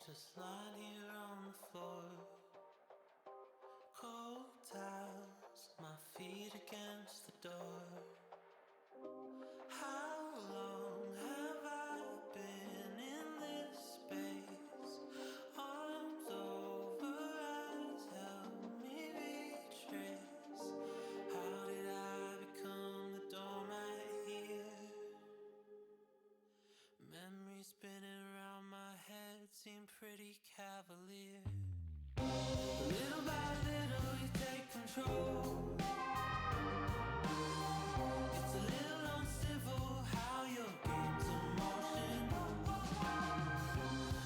just lying here on the floor. Cold towels, my feet against the door. How long have I been in this space? Arms over eyes, help me retrace. How did I become the doormat here? Memories spinning around my head seem pretty cavalier. Little by little you take control. It's a little uncivil how your game's in motion.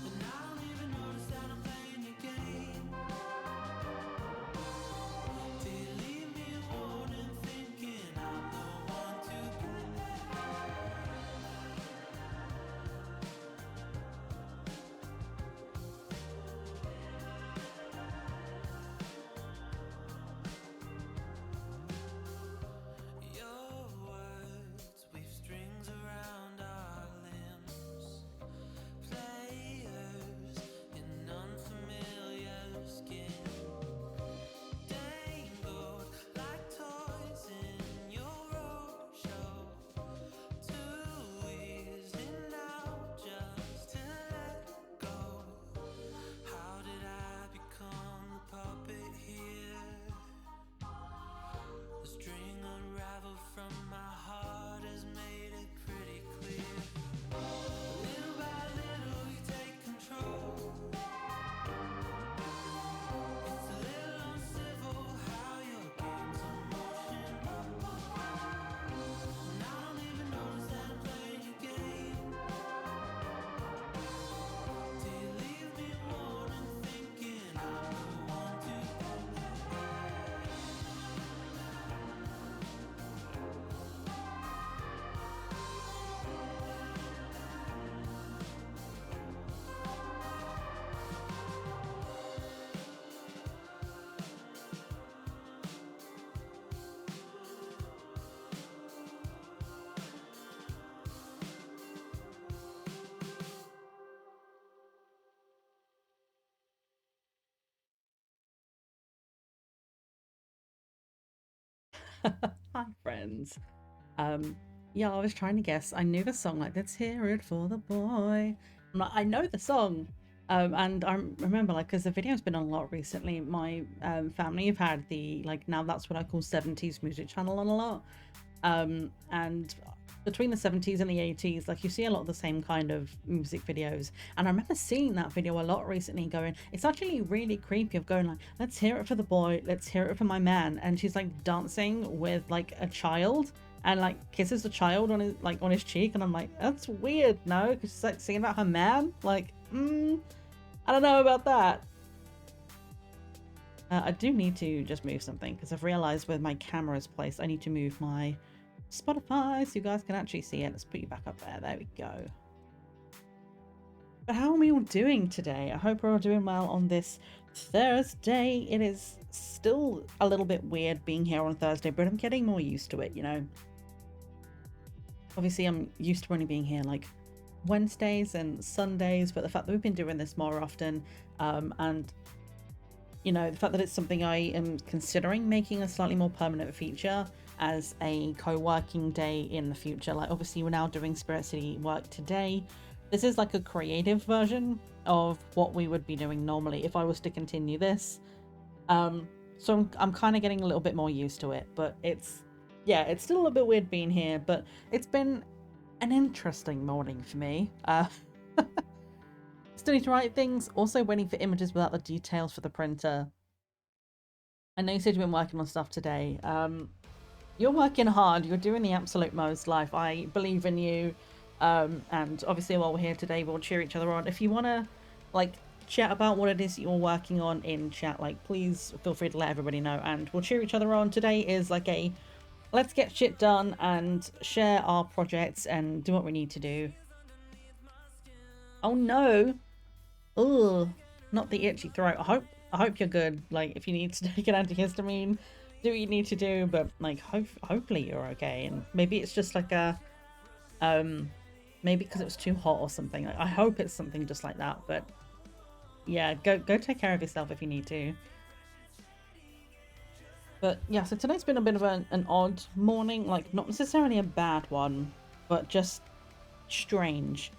And I don't even notice that I'm playing your game. Till you leave me a warning thinking I'm the one to blame. Your words weave strings around our limbs. Players in unfamiliar skin. Dangled like toys in your roadshow. Too easy now just to let go. How did I become the puppet here? The string unraveled from my heart has made it pretty clear. Little by little you take control. It's a little uncivil how your game's in motion. And I don't even notice that I'm playing your game. Till you leave me warning thinking I'm the one to blame. Hi, friends. Um, yeah, I was trying to guess. I knew the song, like, let's hear it for the boy. I'm like, I know the song. And I remember, like, because the video's been on a lot recently. My family have had the, like, now that's what I call 70s music channel on a lot. And between the 70s and the 80s, like, you see a lot of the same kind of music videos. And I remember seeing that video a lot recently going, it's actually really creepy of going like, let's hear it for the boy, let's hear it for my man. And she's like dancing with like a child and like kisses the child on his on his cheek. And I'm like, that's weird, no? Because she's like singing about her man. Like, I don't know about that. I do need to just move something because I've realized where my camera's placed, I need to move my Spotify so you guys can actually see it. Let's put you back up there. There we go. But how are we all doing today? I hope we're all doing well on this Thursday. It is still a little bit weird being here on Thursday, but I'm getting more used to it, you know. Obviously, I'm used to only being here like Wednesdays and Sundays, but the fact that we've been doing this more often, and you know, the fact that it's something I am considering making a slightly more permanent feature as a co-working day in the future. Like, obviously we're now doing Spirit City work today. This is like a creative version of what we would be doing normally if I was to continue this. So I'm kind of getting a little bit more used to it, but it's still a little bit weird being here, but it's been an interesting morning for me. Still need to write things, also waiting for images without the details for the printer. I know you said you've been working on stuff today. You're working hard, you're doing the absolute most, Life. I believe in you. And obviously while we're here today, we'll cheer each other on. If you want to, like, chat about what it is that you're working on in chat, like, please feel free to let everybody know, and we'll cheer each other on. Today is like a let's get shit done and share our projects and do what we need to do. Oh no! Ugh, not the itchy throat. I hope you're good. Like, if you need to take an antihistamine, do what you need to do. But like, hopefully you're okay. And maybe it's just like a, maybe because it was too hot or something. Like, I hope it's something just like that. But Yeah, go take care of yourself if you need to. But yeah, so today's been a bit of an odd morning, like not necessarily a bad one, but just strange.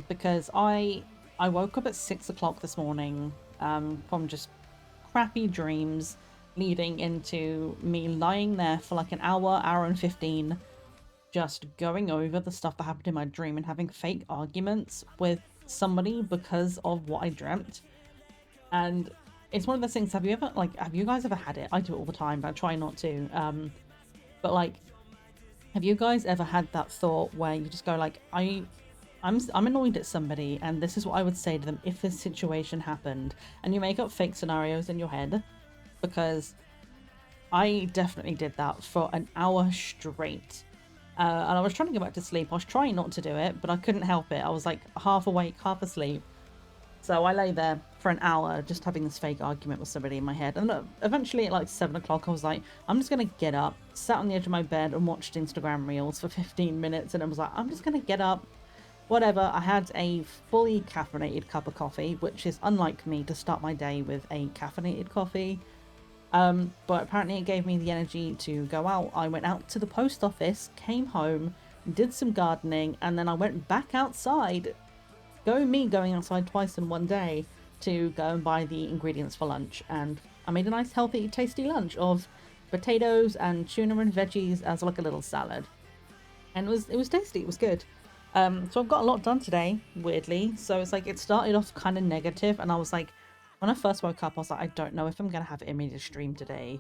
Because I woke up at 6 o'clock this morning, from just crappy dreams leading into me lying there for like an hour and 15, just going over the stuff that happened in my dream and having fake arguments with somebody because of what I dreamt. And it's one of those things, have you guys ever had it? I do it all the time, but I try not to. But like, have you guys ever had that thought where you just go like, I'm annoyed at somebody, and this is what I would say to them if this situation happened, and you make up fake scenarios in your head? Because I definitely did that for an hour straight. And I was trying to go back to sleep. I was trying not to do it, but I couldn't help it. I was like half awake, half asleep. So I lay there for an hour just having this fake argument with somebody in my head. And eventually at like 7 o'clock, I was like, I'm just going to get up, sat on the edge of my bed and watched Instagram Reels for 15 minutes. And I was like, I'm just going to get up, whatever. I had a fully caffeinated cup of coffee, which is unlike me to start my day with a caffeinated coffee. But apparently it gave me the energy to go out. I went out to the post office, came home, did some gardening, and then I went back outside. Going outside twice in one day to go and buy the ingredients for lunch. And I made a nice, healthy, tasty lunch of potatoes and tuna and veggies as like a little salad. And it was tasty, it was good. So I've got a lot done today, weirdly. So it's like it started off kind of negative, and I was like, when I first woke up, I was like, I don't know if I'm gonna have it in me to stream today.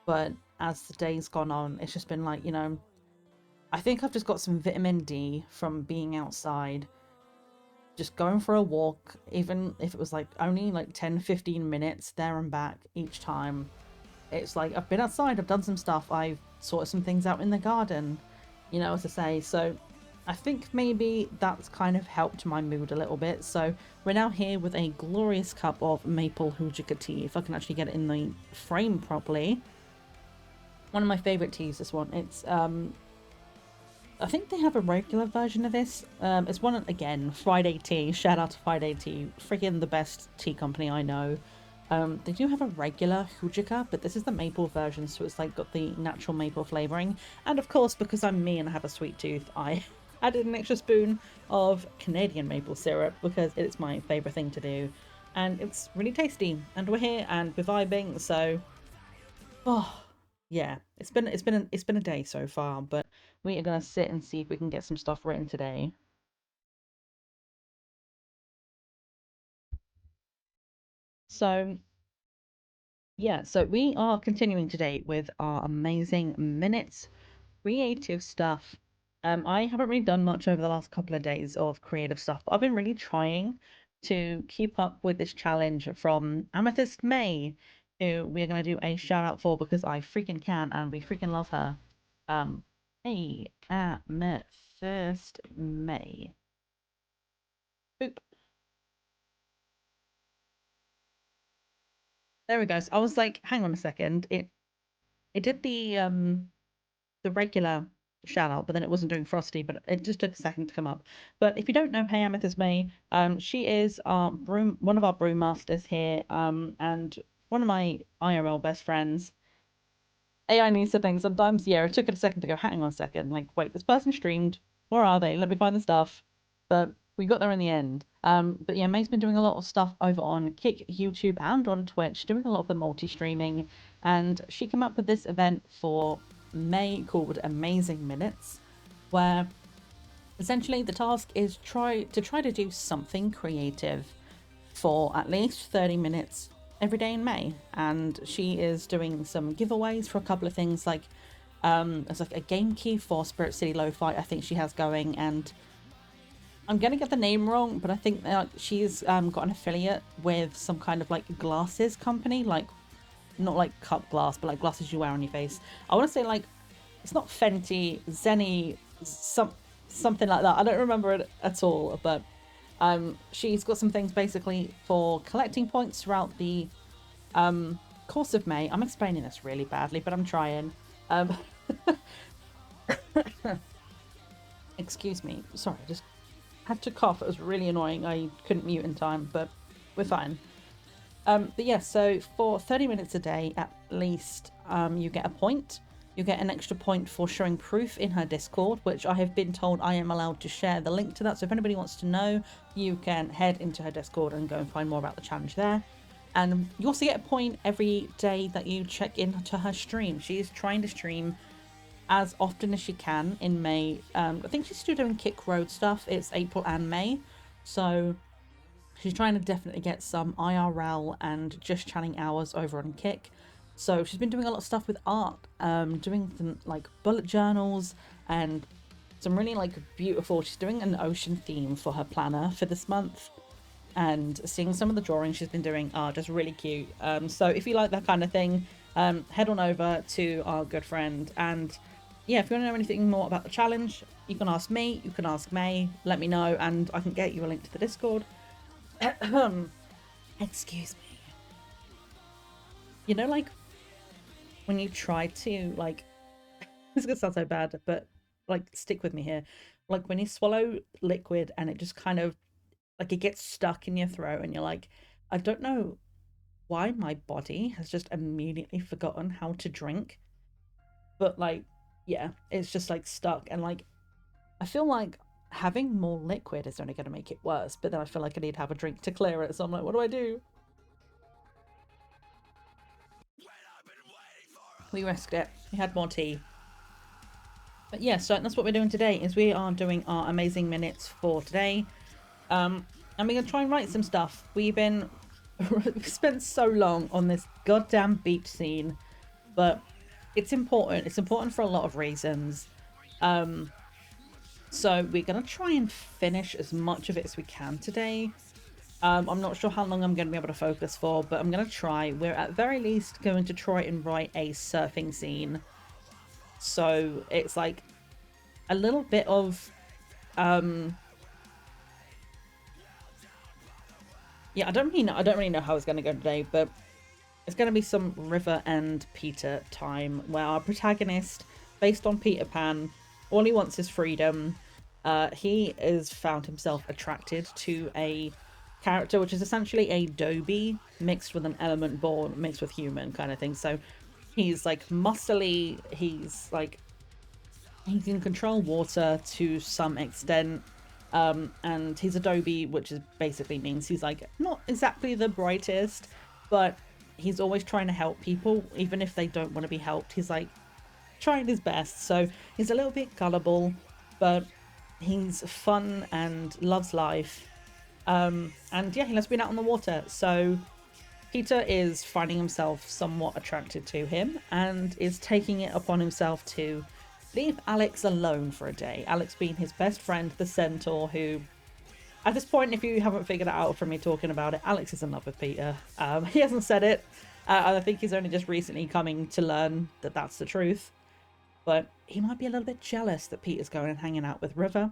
But as the day's gone on, it's just been like, I think I've just got some vitamin D from being outside, just going for a walk, even if it was like only like 10-15 minutes there and back each time. It's like I've been outside, I've done some stuff, I've sorted some things out in the garden, as I say. So I think maybe that's kind of helped my mood a little bit. So we're now here with a glorious cup of maple hujika tea, if I can actually get it in the frame properly. One of my favorite teas, this one. It's I think they have a regular version of this. It's one, again, Friday Tea. Shout out to Friday Tea. Freaking the best tea company I know. They do have a regular hujika, but this is the maple version, so it's like got the natural maple flavoring. And of course, because I'm me and I have a sweet tooth, I added an extra spoon of Canadian maple syrup because it's my favorite thing to do. And it's really tasty. And we're here and we're vibing, so yeah, it's been a day so far, but we are gonna sit and see if we can get some stuff written today. So yeah, so we are continuing today with our amazing minutes creative stuff. I haven't really done much over the last couple of days of creative stuff, but I've been really trying to keep up with this challenge from Amethyst May, who we're gonna do a shout out for because I freaking can and we freaking love her. Hey, Amethyst May. Boop. There we go. So I was like, hang on a second. It did the regular shout out, but then it wasn't doing Frosty, but it just took a second to come up. But if you don't know Hey Amethyst May, she is one of our brewmasters here, and one of my IRL best friends. AI needs to think sometimes. Yeah, it took it a second to go, hang on a second, like, wait, this person streamed. Where are they? Let me find the stuff. But we got there in the end. But yeah, May's been doing a lot of stuff over on Kick, YouTube, and on Twitch, doing a lot of the multi-streaming. And she came up with this event for May called A-May-zing Minutes, where essentially the task is try to do something creative for at least 30 minutes every day in May. And she is doing some giveaways for a couple of things, like there's like a game key for Spirit City Lofi I think she has going, and I'm gonna get the name wrong, but I think she's got an affiliate with some kind of like glasses company, like not like cup glass, but like glasses you wear on your face. I want to say like it's not Fenty, Zenny, something like that. I don't remember it at all, but she's got some things basically for collecting points throughout the course of May. I'm explaining this really badly, but I'm trying. Excuse me. Sorry, I just had to cough. It was really annoying. I couldn't mute in time, but We're fine. But yeah, so for 30 minutes a day at least, you get a point. You get an extra point for showing proof in her Discord, which I have been told I am allowed to share the link to that. So if anybody wants to know, you can head into her Discord and go and find more about the challenge there. And you also get a point every day that you check into her stream. She's trying to stream as often as she can in May. I think she's still doing Kick Road stuff. It's April and May. So she's trying to definitely get some IRL and just chatting hours over on Kick. So she's been doing a lot of stuff with art, doing some like bullet journals and some really like beautiful. She's doing an ocean theme for her planner for this month, and seeing some of the drawings she's been doing are just really cute. So if you like that kind of thing, head on over to our good friend. And yeah, if you want to know anything more about the challenge, you can ask me, you can ask May, let me know, and I can get you a link to the Discord. Excuse me. You know, like when you try to like, this is gonna sound so bad, but like stick with me here. Like when you swallow liquid and it just kind of like it gets stuck in your throat and you're like, I don't know why my body has just immediately forgotten how to drink. But like, yeah, it's just like stuck. And like, I feel like having more liquid is only going to make it worse. But then I feel like I need to have a drink to clear it. So I'm like, what do I do? We risked it. We had more tea. But yeah, so that's what we're doing today, is we are doing our amazing minutes for today. And we're going to try and write some stuff. We've spent so long on this goddamn beach scene, but it's important. It's important for a lot of reasons. So we're going to try and finish as much of it as we can today. I'm not sure how long I'm going to be able to focus for, but I'm going to try. We're at very least going to try and write a surfing scene. So it's like a little bit of, yeah, I don't really know how it's going to go today, but it's going to be some River and Peter time, where our protagonist, based on Peter Pan, all he wants is freedom. He has found himself attracted to a character which is essentially a Dobie mixed with an element born mixed with human kind of thing. So he's like muscly, he's can control water to some extent, and he's a Dobie, which is basically means he's like not exactly the brightest, but he's always trying to help people even if they don't want to be helped. He's like trying his best. So he's a little bit gullible, but he's fun and loves life. And yeah, he loves being out on the water. So Peter is finding himself somewhat attracted to him and is taking it upon himself to leave Alex alone for a day. Alex being his best friend, the centaur, who at this point, if you haven't figured it out from me talking about it, Alex is in love with Peter. He hasn't said it. I think he's only just recently coming to learn that that's the truth. But he might be a little bit jealous that Peter's going and hanging out with River.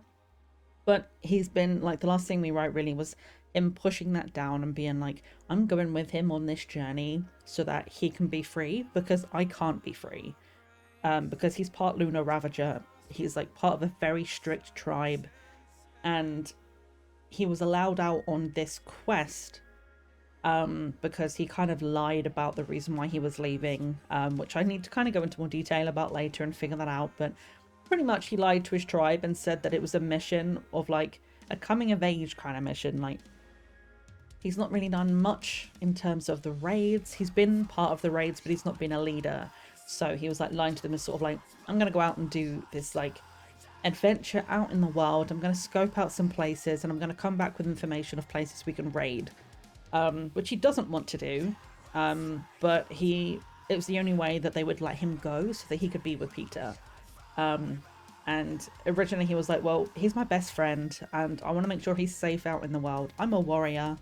But he's been, like, the last thing we wrote really was him pushing that down and being like, I'm going with him on this journey so that he can be free, because I can't be free. Because he's part Lunar Ravager. He's, like, part of a very strict tribe. And he was allowed out on this quest because he kind of lied about the reason why he was leaving, which I need to kind of go into more detail about later and figure that out. But pretty much he lied to his tribe and said that it was a mission of like a coming of age kind of mission. Like, he's not really done much in terms of the raids. He's been part of the raids, but he's not been a leader. So he was like lying to them as sort of like, I'm going to go out and do this like adventure out in the world. I'm going to scope out some places and I'm going to come back with information of places we can raid. Which he doesn't want to do. But it was the only way that they would let him go so that he could be with Peter. And originally he was like, well, he's my best friend and I want to make sure he's safe out in the world. I'm a warrior.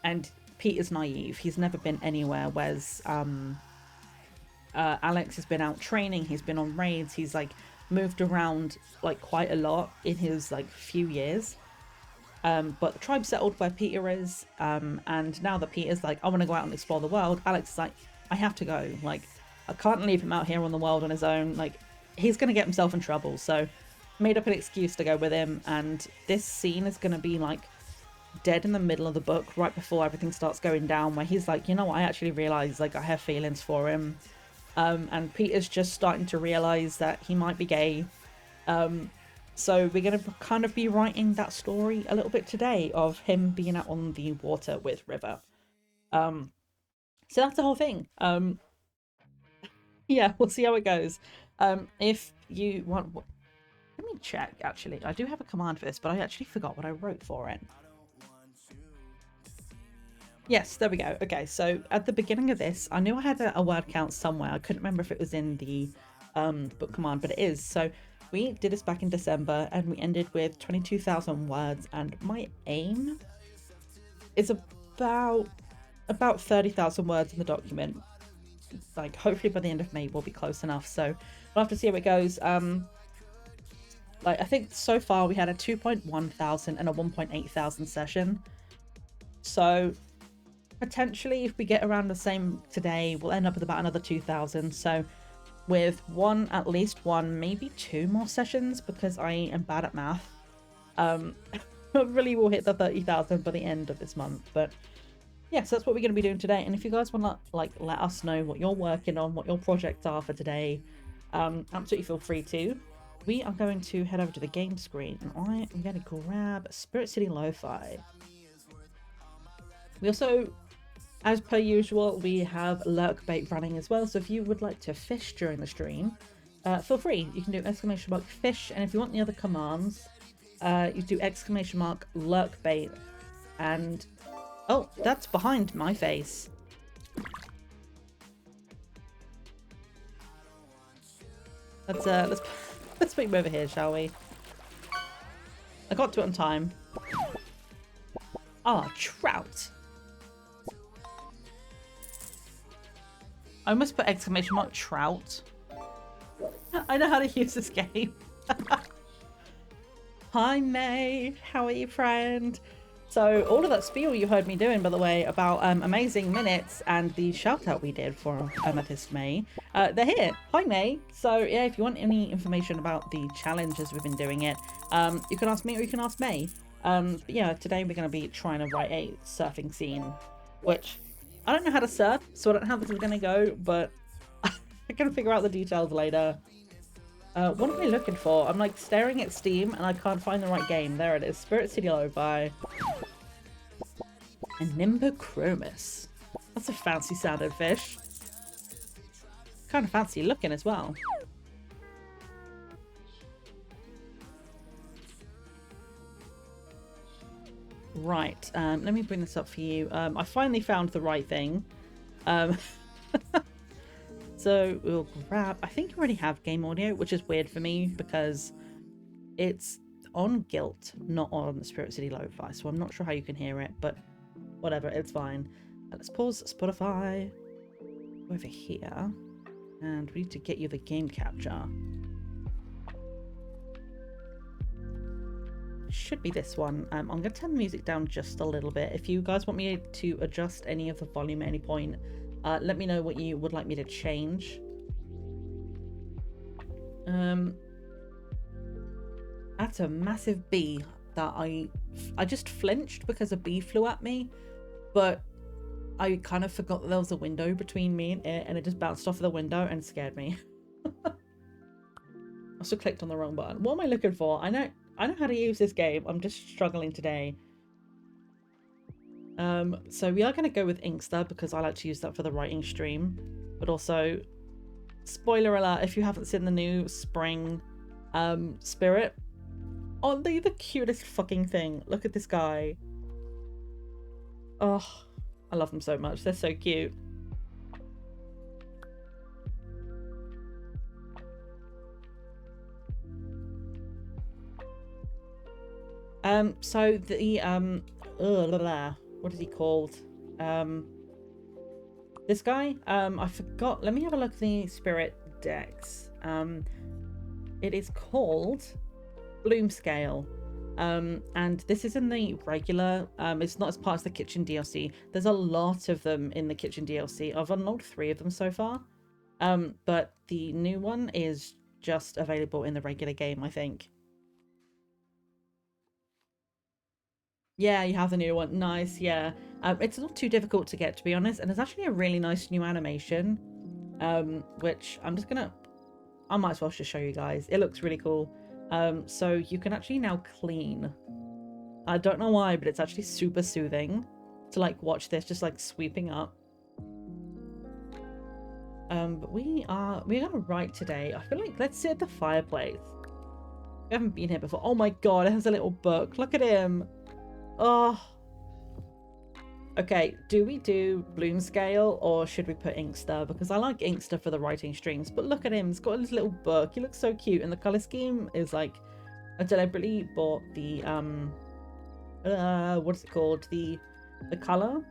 And Peter's naive. He's never been anywhere, whereas Alex has been out training. He's been on raids. He's like moved around like quite a lot in his like few years. But the tribe settled where Peter is. And now that Peter's like, I want to go out and explore the world, Alex is like, I have to go. Like, I can't leave him out here on the world on his own. Like, he's going to get himself in trouble. So made up an excuse to go with him. And this scene is going to be like dead in the middle of the book, right before everything starts going down, where he's like, you know what, I actually realize like I have feelings for him. And Peter's just starting to realize that he might be gay. So we're going to kind of be writing that story a little bit today of him being out on the water with River. So that's the whole thing. Yeah, we'll see how it goes. If you want, let me check. Actually, I do have a command for this, but I actually forgot what I wrote for it. Yes, there we go. Okay, so at the beginning of this, I knew I had a word count somewhere. I couldn't remember if it was in the book command, but it is. So we did this back in December, and we ended with 22,000 words. And my aim is about 30,000 words in the document. Like, hopefully by the end of May we'll be close enough. So we'll have to see how it goes. Like, I think so far we had a 2.1 thousand and a 1.8 thousand session. So potentially if we get around the same today, we'll end up with about another 2,000. So with at least one, maybe two more sessions, because I am bad at math, hopefully we'll hit the 30,000 by the end of this month. But yeah, so that's what we're going to be doing today. And if you guys want to like let us know what you're working on, what your projects are for today, absolutely feel free to. We are going to head over to the game screen, and I am going to grab Spirit City Lo-Fi. We also, as per usual, we have lurk bait running as well. So if you would like to fish during the stream, feel free. You can do !fish, and if you want the other commands, you do !lurk bait. And oh, that's behind my face. Let's bring him over here, shall we? I got to it on time. Ah, trout. I almost put !trout. I know how to use this game. Hi, May. How are you, friend? So all of that spiel you heard me doing, by the way, about A-May-zing Minutes and the shout out we did for Amethyst May, they're here. Hi, May. So yeah, if you want any information about the challenges we've been doing it, you can ask me or you can ask May. But yeah, today we're going to be trying to write a surfing scene, which I don't know how to surf, so I don't know how this is going to go, but I can figure out the details later. What am I looking for? I'm like staring at Steam and I can't find the right game. There it is. Spirit City Lo-Fi. And Nimbochromis. That's a fancy sounding fish. Kind of fancy looking as well. Right, let me bring this up for you. I finally found the right thing. So we'll grab, I think you already have game audio, which is weird for me because it's on Guilt, not on Spirit City Lo-Fi. So I'm not sure how you can hear it, but whatever, it's fine. Let's pause Spotify over here. And we need to get you the game capture. Should be this one. I'm going to turn the music down just a little bit. If you guys want me to adjust any of the volume at any point, let me know what you would like me to change. That's a massive bee that I just flinched because a bee flew at me, but I kind of forgot that there was a window between me and it, and it just bounced off the window and scared me. I also clicked on the wrong button. What am I looking for? I know how to use this game. I'm just struggling today. So we are going to go with Inkster because I like to use that for the writing stream. But also, spoiler alert, if you haven't seen the new spring spirit, aren't they the cutest fucking thing? Look at this guy. Oh, I love them so much. They're so cute. So the what is he called? This guy? I forgot. Let me have a look at the spirit decks. It is called Bloomscale. And this is in the regular, it's not as part of the kitchen DLC. There's a lot of them in the kitchen DLC. I've unlocked 3 of them so far. But the new one is just available in the regular game, I think. Yeah, you have the new one. Nice, yeah. It's not too difficult to get, to be honest, and it's actually a really nice new animation, which I might as well just show you guys. It looks really cool. So you can actually now clean. I don't know why, but it's actually super soothing to like watch this just like sweeping up. But we're gonna write today. I feel like let's sit at the fireplace. We haven't been here before. Oh my god, it has a little book. Look at him. Oh. Okay, do we do Bloom scale or should we put Inkster? Because I like Inkster for the writing streams, but look at him. He's got his little book. He looks so cute, and the color scheme is like, I deliberately bought the what's it called? The color,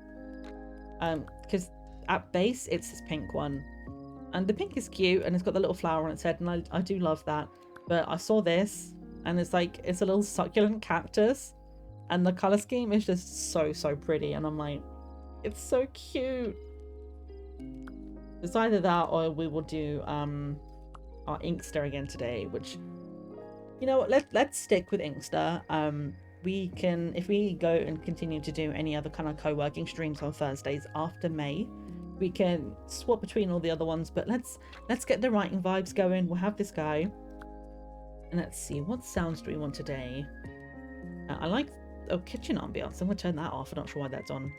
because at base it's this pink one, and the pink is cute, and it's got the little flower on its head, and I do love that. But I saw this, and it's like it's a little succulent cactus. And the color scheme is just so pretty, and I'm like, it's so cute. It's either that or we will do our Inkster again today, which, you know what, let's stick with Inkster. We can, if we go and continue to do any other kind of co-working streams on Thursdays after May, we can swap between all the other ones, but let's get the writing vibes going. We'll have this guy, and let's see, what sounds do we want today? I like kitchen ambiance. I'm gonna turn that off. I'm not sure why that's on.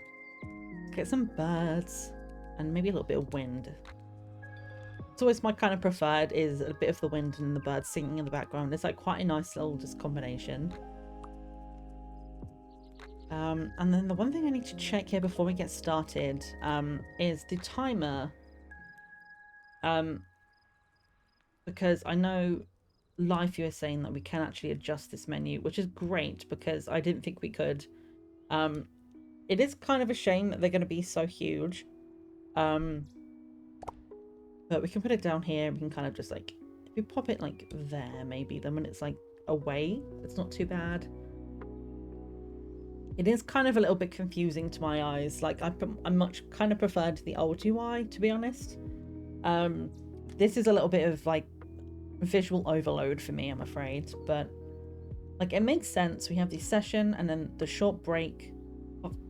Get some birds and maybe a little bit of wind. It's always my kind of preferred, is a bit of the wind and the birds singing in the background. It's like quite a nice little just combination. And then the one thing I need to check here before we get started is the timer, because I know Life, you were saying that we can actually adjust this menu, which is great because I didn't think we could. It is kind of a shame that they're going to be so huge, but we can put it down here. We can kind of just like, if we pop it like there, maybe then when it's like away, it's not too bad. It is kind of a little bit confusing to my eyes. Like I much kind of preferred the old UI, to be honest. This is a little bit of like visual overload for me, I'm afraid, but like it makes sense. We have the session and then the short break.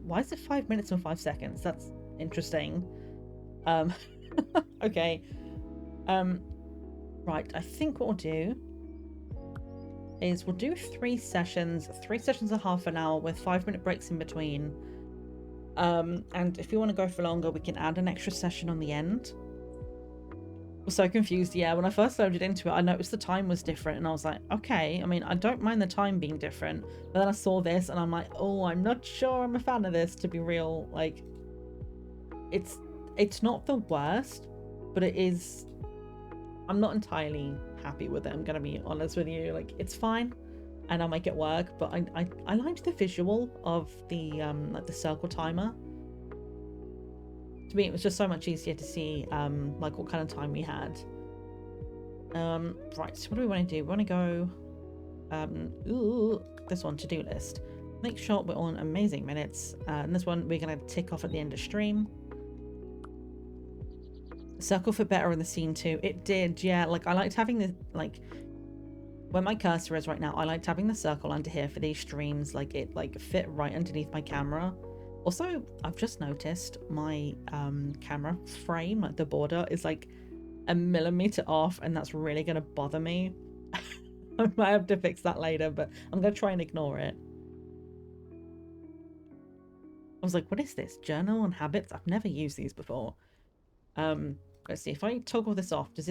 Why is it 5 minutes and 5 seconds? That's interesting. Okay. Right, I think what we'll do is we'll do 3 sessions a half an hour with 5-minute breaks in between, and if you want to go for longer, we can add an extra session on the end. So confused. Yeah, when I first loaded into it, I noticed the time was different, and I was like, okay, I mean, I don't mind the time being different, but then I saw this and I'm like, oh, I'm not sure I'm a fan of this, to be real. Like, it's not the worst, but it is, I'm not entirely happy with it, I'm gonna be honest with you. Like, it's fine and I'll make it work, but I liked the visual of the like the circle timer. To me, it was just so much easier to see like what kind of time we had. Right, so what do we want to do? We want to go this one, to-do list. Make sure we're on A-May-zing Minutes, and this one we're going to tick off at the end of stream. Circle fit better in the scene too. It did, yeah. Like, I liked having the, like, where my cursor is right now, I liked having the circle under here for these streams. Like, it like fit right underneath my camera. Also, I've just noticed my camera frame, like the border, is like a millimeter off, and that's really going to bother me. I might have to fix that later, but I'm going to try and ignore it. I was like, what is this? Journal and habits? I've never used these before. Let's see, if I toggle this off, does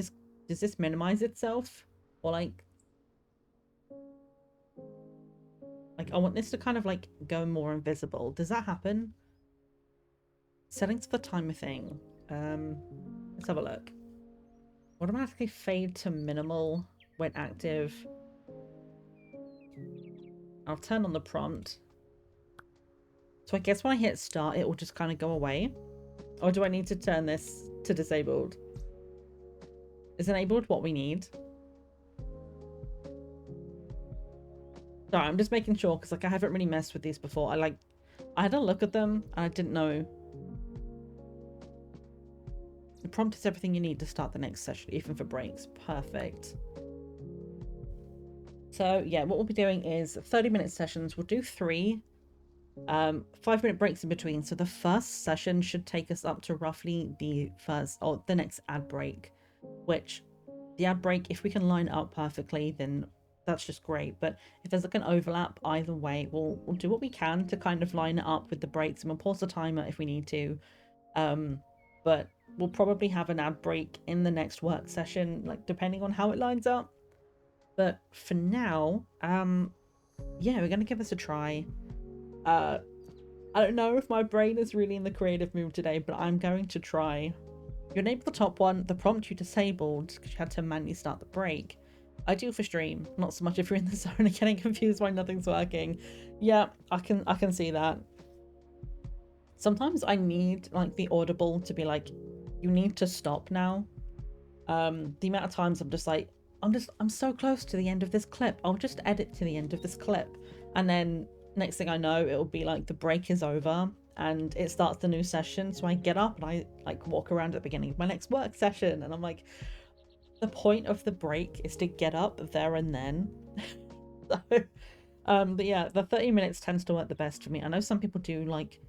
this minimize itself? Or like I want this to kind of like go more invisible. Does that happen? Settings for timer thing. Let's have a look. Automatically fade to minimal when active. I'll turn on the prompt. So I guess when I hit start, it will just kind of go away. Or do I need to turn this to disabled? Is enabled what we need? Sorry, I'm just making sure, because like I haven't really messed with these before. I had a look at them and I didn't know. The prompt is everything you need to start the next session, even for breaks. Perfect. So yeah, what we'll be doing is 30-minute sessions. We'll do 3. 5-minute breaks in between. So the first session should take us up to roughly the first or the next ad break, which the ad break, if we can line it up perfectly, then that's just great. But if there's like an overlap either way, we'll do what we can to kind of line it up with the breaks, and we'll pause the timer if we need to. But we'll probably have an ad break in the next work session, like depending on how it lines up. But for now, yeah, we're gonna give this a try. I don't know if my brain is really in the creative mood today, but I'm going to try. You enable the top one, the prompt you disabled because you had to manually start the break. Ideal for stream, not so much if you're in the zone and getting confused why nothing's working. Yeah, I can see that. Sometimes I need like the audible to be like, you need to stop now. The amount of times I'm just like, I'm so close to the end of this clip. I'll just edit to the end of this clip. And then next thing I know, it'll be like the break is over and it starts the new session. So I get up and I like walk around at the beginning of my next work session. And I'm like, the point of the break is to get up there and then. So, but yeah, the 30 minutes tends to work the best for me. I know some people do like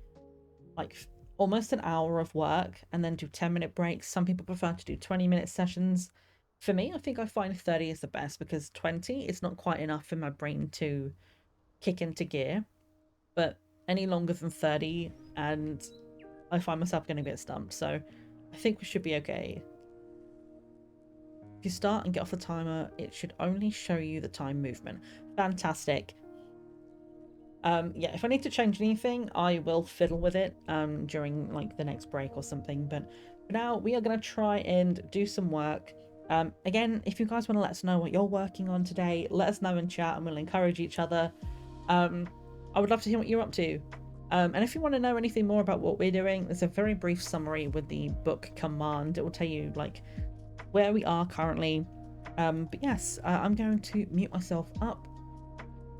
almost an hour of work and then do 10-minute breaks. Some people prefer to do 20-minute sessions. For me, I think I find 30 is the best because 20 is not quite enough for my brain to kick into gear. But any longer than 30 and I find myself going to get stumped. So I think we should be okay. If you start and get off the timer, it should only show you the time movement. Fantastic. Yeah, if I need to change anything, I will fiddle with it during like the next break or something. But for now, we are going to try and do some work. Again, if you guys want to let us know what you're working on today, let us know in chat and we'll encourage each other. I would love to hear what you're up to. And if you want to know anything more about what we're doing, there's a very brief summary with the book command. It will tell you like where we are currently. But yes, I'm going to mute myself up.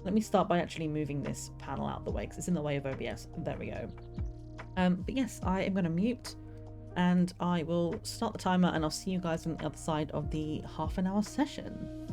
Let me start by actually moving this panel out of the way because it's in the way of OBS. There we go. But yes, I am going to mute and I will start the timer and I'll see you guys on the other side of the half-an-hour session.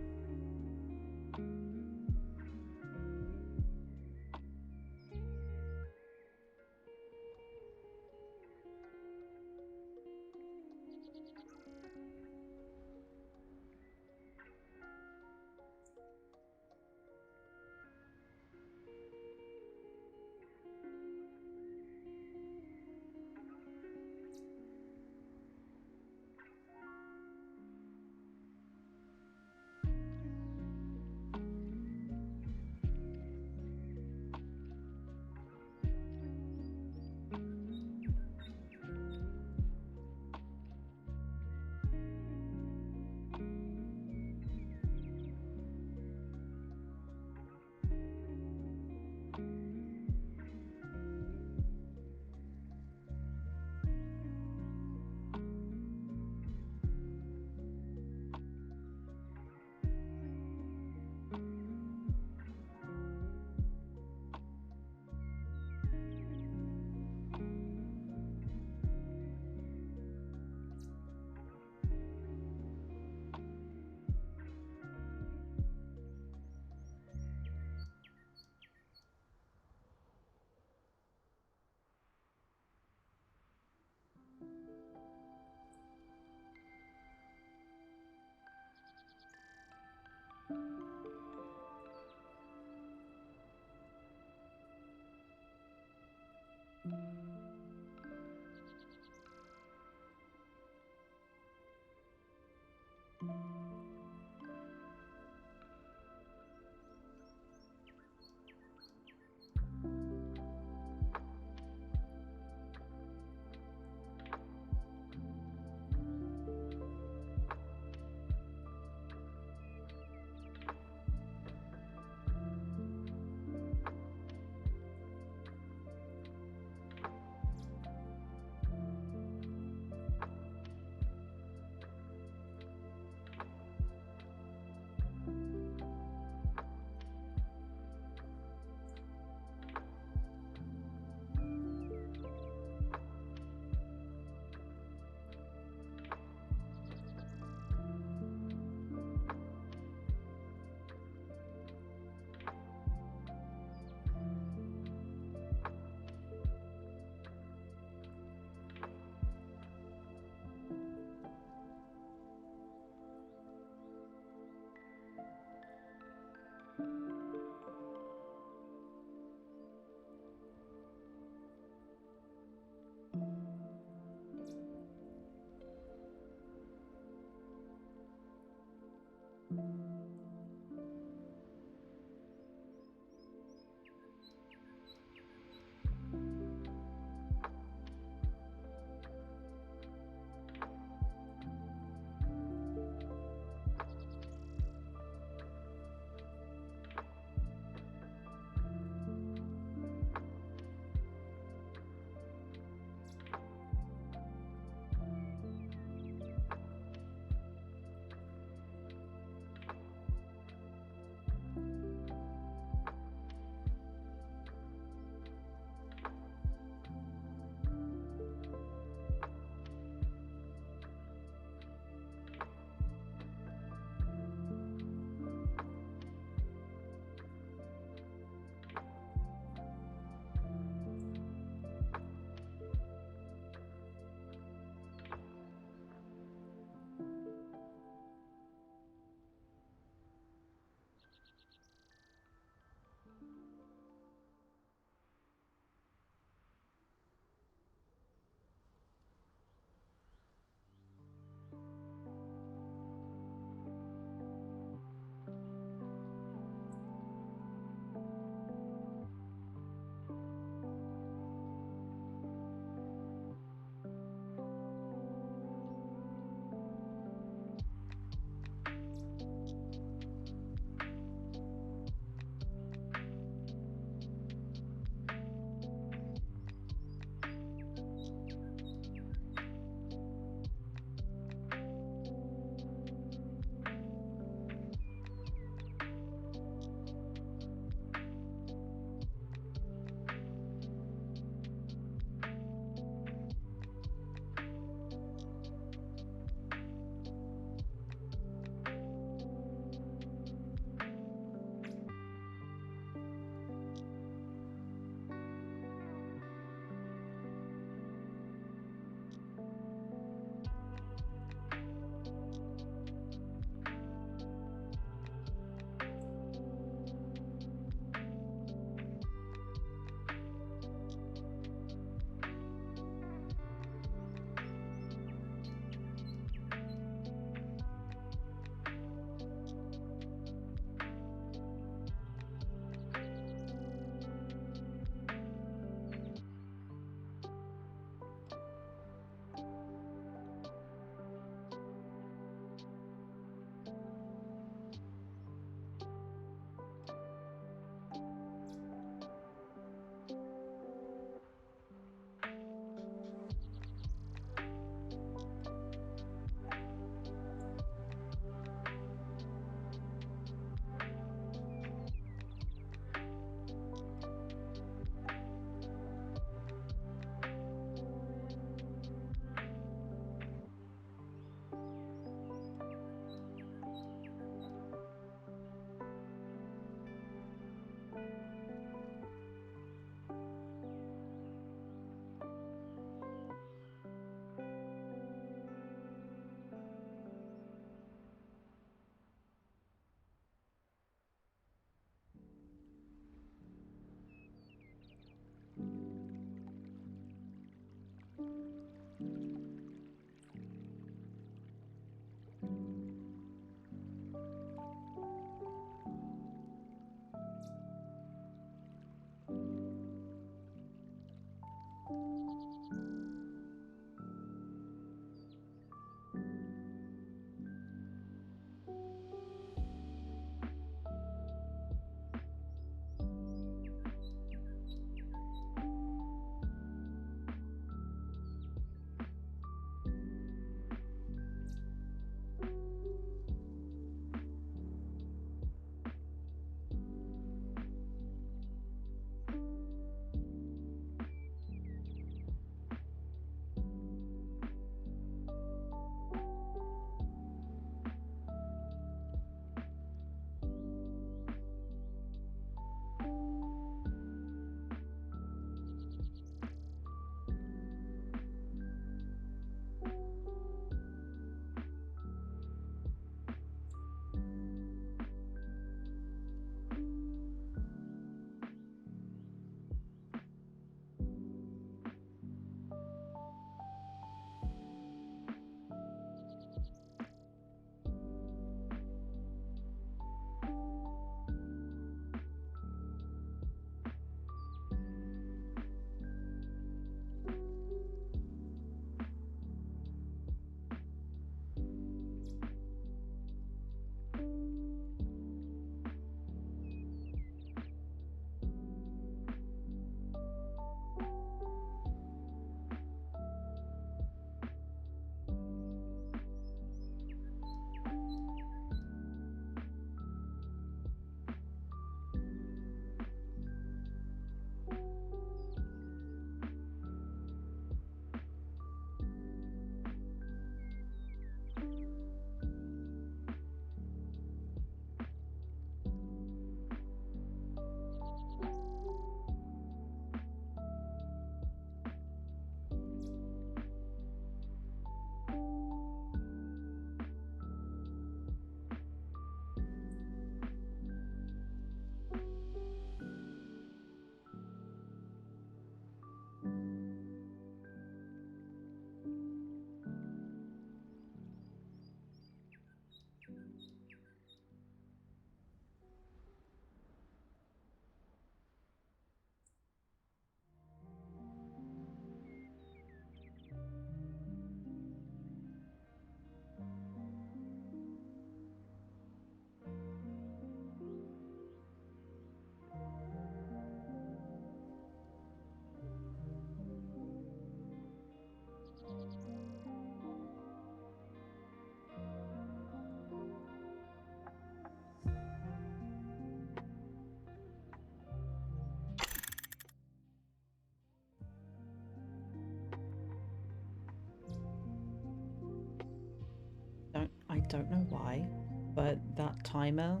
don't know why, but that timer,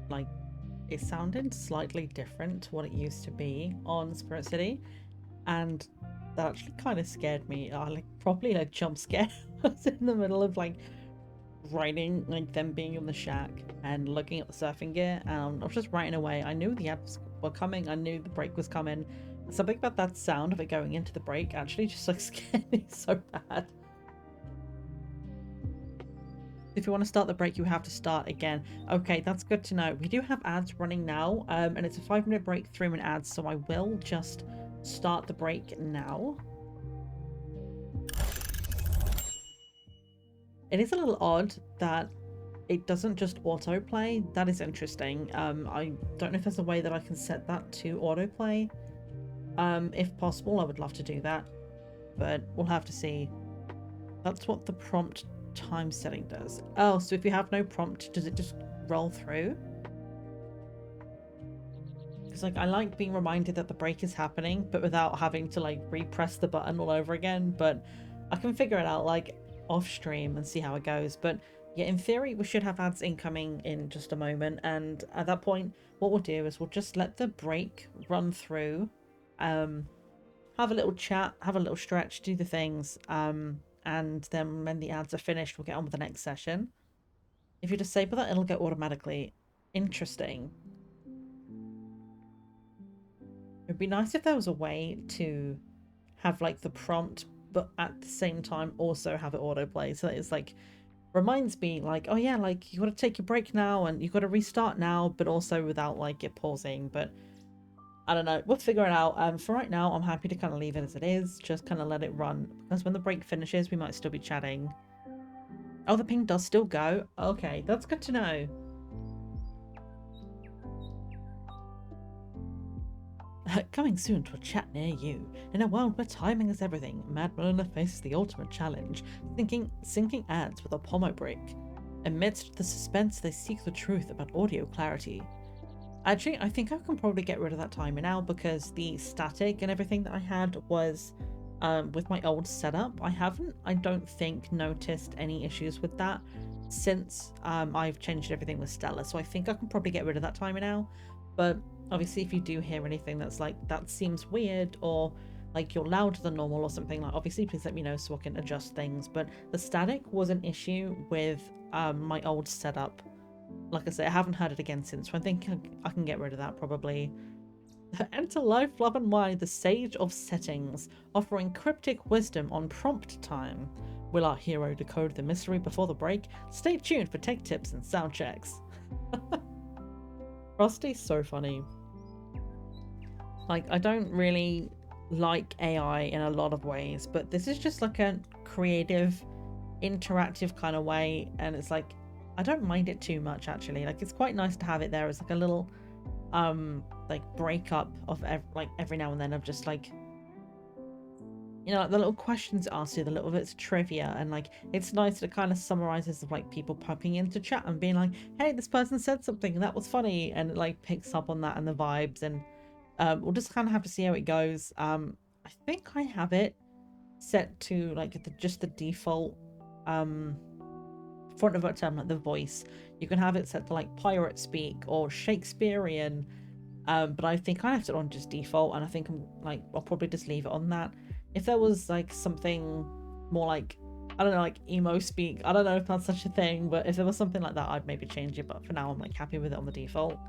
like, it sounded slightly different to what it used to be on Spirit City, and that actually kind of scared me. I like properly like jump scared. I was in the middle of like writing, like them being in the shack and looking at the surfing gear, and I was just writing away. I knew the ads were coming, I knew the break was coming. Something about that sound of it going into the break actually just like scared me so bad. If you want to start the break, you have to start again. Okay, that's good to know. We do have ads running now, and it's a 5-minute break, 3-minute ads, so I will just start the break now. It is a little odd that it doesn't just autoplay. That is interesting. I don't know if there's a way that I can set that to autoplay. If possible, I would love to do that, but we'll have to see. That's what the prompt time setting does. Oh, so if you have no prompt, does it just roll through? Because like I like being reminded that the break is happening, but without having to like repress the button all over again. But I can figure it out like off stream and see how it goes. But yeah, in theory, we should have ads incoming in just a moment. And at that point, what we'll do is we'll just let the break run through, have a little chat, have a little stretch, do the things, and then when the ads are finished, we'll get on with the next session. If you disable that, it'll go automatically. Interesting. It'd be nice if there was a way to have like the prompt, but at the same time also have it autoplay, so that it's like reminds me like, oh yeah, like you got to take your break now and you got to restart now, but also without like it pausing. But I don't know, we'll figure it out. For right now, I'm happy to kind of leave it as it is, just kind of let it run, because when the break finishes, we might still be chatting. Oh, the ping does still go. Okay, that's good to know. Coming soon to a chat near you. In a world where timing is everything, Mad Melina faces the ultimate challenge, syncing ads with a pomo break. Amidst the suspense, they seek the truth about audio clarity. Actually, I think I can probably get rid of that timer now, because the static and everything that I had was with my old setup. I don't think, noticed any issues with that since I've changed everything with Stella. So I think I can probably get rid of that timer now. But obviously, if you do hear anything that's like, that seems weird, or like you're louder than normal or something, like obviously please let me know so I can adjust things. But the static was an issue with my old setup. Like I say, I haven't heard it again since, so I think I can get rid of that probably. Enter Life, Love and Wine, the Sage of Settings, offering cryptic wisdom on prompt time. Will our hero decode the mystery before the break? Stay tuned for tech tips and sound checks. Frosty's so funny. Like, I don't really like AI in a lot of ways, but this is just like a creative, interactive kind of way, and it's like, I don't mind it too much actually. Like, it's quite nice to have it there as like a little like breakup of every now and then of just like, you know, like the little questions it asks you, the little bits of trivia, and like it's nice to kind of summarizes of like people popping into chat and being like, hey, this person said something and that was funny, and it like picks up on that and the vibes, and we'll just kind of have to see how it goes. I think I have it set to like just the default front of it, like the voice. You can have it set to like pirate speak or Shakespearean, but I think I left it on just default, and I think I'll probably just leave it on that. If there was like something more like, I don't know, like emo speak, I don't know if that's such a thing, but if there was something like that, I'd maybe change it. But for now, I'm like happy with it on the default.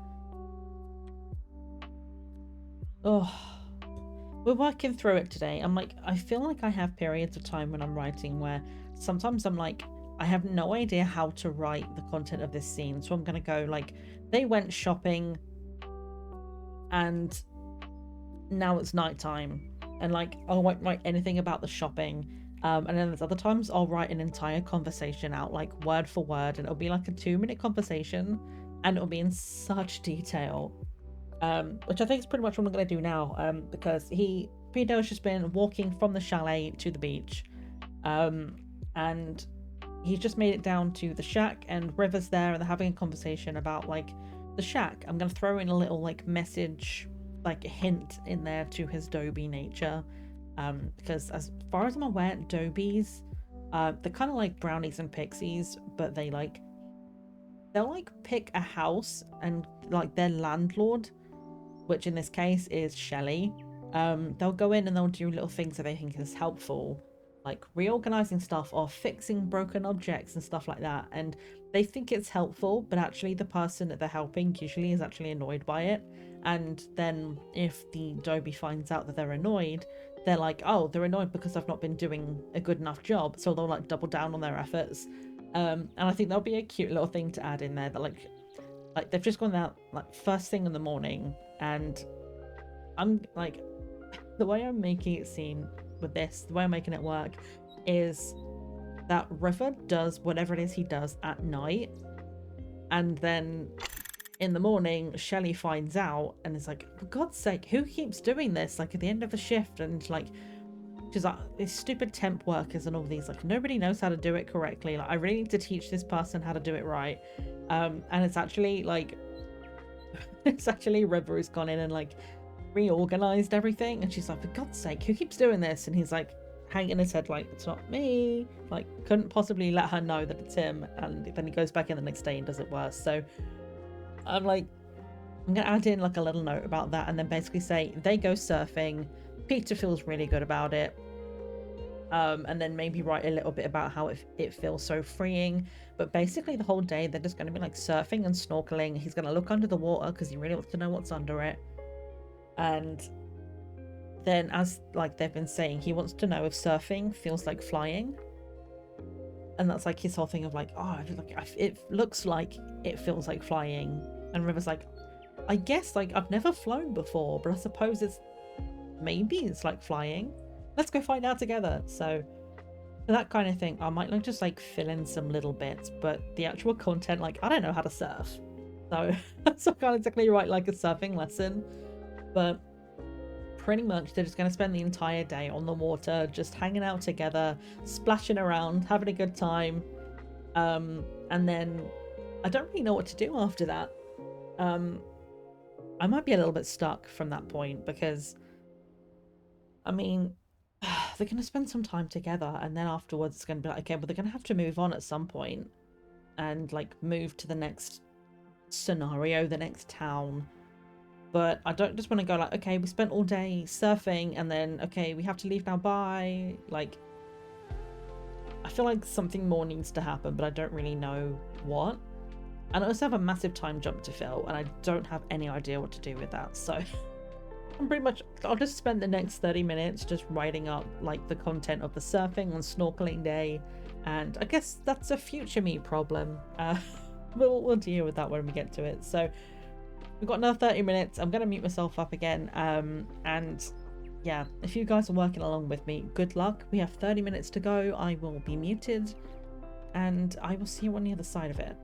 Oh, we're working through it today. I'm like, I feel like I have periods of time when I'm writing where sometimes I'm like, I have no idea how to write the content of this scene. So I'm going to go like, they went shopping and now it's nighttime. And like, I won't write anything about the shopping. And then there's other times I'll write an entire conversation out, like word for word. And it'll be like a 2-minute conversation. And it'll be in such detail. Which I think is pretty much what I'm going to do now. Because Peter's just been walking from the chalet to the beach. And he's just made it down to the shack, and River's there, and they're having a conversation about like the shack. I'm gonna throw in a little like message, like a hint in there to his Dobie nature, because as far as I'm aware, Dobies They're kind of like brownies and pixies, but they'll like pick a house, and like their landlord, which in this case is Shelley, they'll go in and they'll do little things that they think is helpful, like reorganizing stuff or fixing broken objects and stuff like that. And they think it's helpful, but actually the person that they're helping usually is actually annoyed by it. And then if the Dobie finds out that they're annoyed, they're like, oh, they're annoyed because I've not been doing a good enough job, so they'll like double down on their efforts. And I think that'll be a cute little thing to add in there, that like they've just gone out like first thing in the morning, and I'm like, the way I'm making it seem with this, the way I'm making it work, is that River does whatever it is he does at night, and then in the morning Shelley finds out and is like, for God's sake, who keeps doing this like at the end of the shift? And like, she's like, these stupid temp workers and all these, like, nobody knows how to do it correctly, like I really need to teach this person how to do it right. And it's actually like it's actually River who's gone in and like reorganized everything, and she's like, for God's sake, who keeps doing this? And he's like hanging his head like, it's not me, like couldn't possibly let her know that it's him. And then he goes back in the next day and does it worse. So I'm like, I'm gonna add in like a little note about that, and then basically say they go surfing, Peter feels really good about it, and then maybe write a little bit about how it feels so freeing. But basically the whole day they're just going to be like surfing and snorkeling. He's going to look under the water because he really wants to know what's under it. And then, as like they've been saying, he wants to know if surfing feels like flying. And that's like his whole thing of like, oh, it looks like it feels like flying. And River's like, I guess, like, I've never flown before, but I suppose maybe it's like flying. Let's go find out together. So that kind of thing, I might like just like fill in some little bits, but the actual content, like, I don't know how to surf. So I can't exactly write like a surfing lesson, but pretty much they're just going to spend the entire day on the water, just hanging out together, splashing around, having a good time. And then I don't really know what to do after that. I might be a little bit stuck from that point, because I mean, they're going to spend some time together, and then afterwards it's going to be like, okay, but they're going to have to move on at some point and like move to the next scenario, the next town. But I don't just want to go like, okay, we spent all day surfing and then, okay, we have to leave now, bye. Like, I feel like something more needs to happen, but I don't really know what. And I also have a massive time jump to fill, and I don't have any idea what to do with that. So I'm pretty much, I'll just spend the next 30 minutes just writing up like the content of the surfing and snorkeling day. And I guess that's a future me problem. We'll deal with that when we get to it. So we've got another 30 minutes. I'm going to mute myself up again. And yeah, if you guys are working along with me, good luck. We have 30 minutes to go. I will be muted, and I will see you on the other side of it.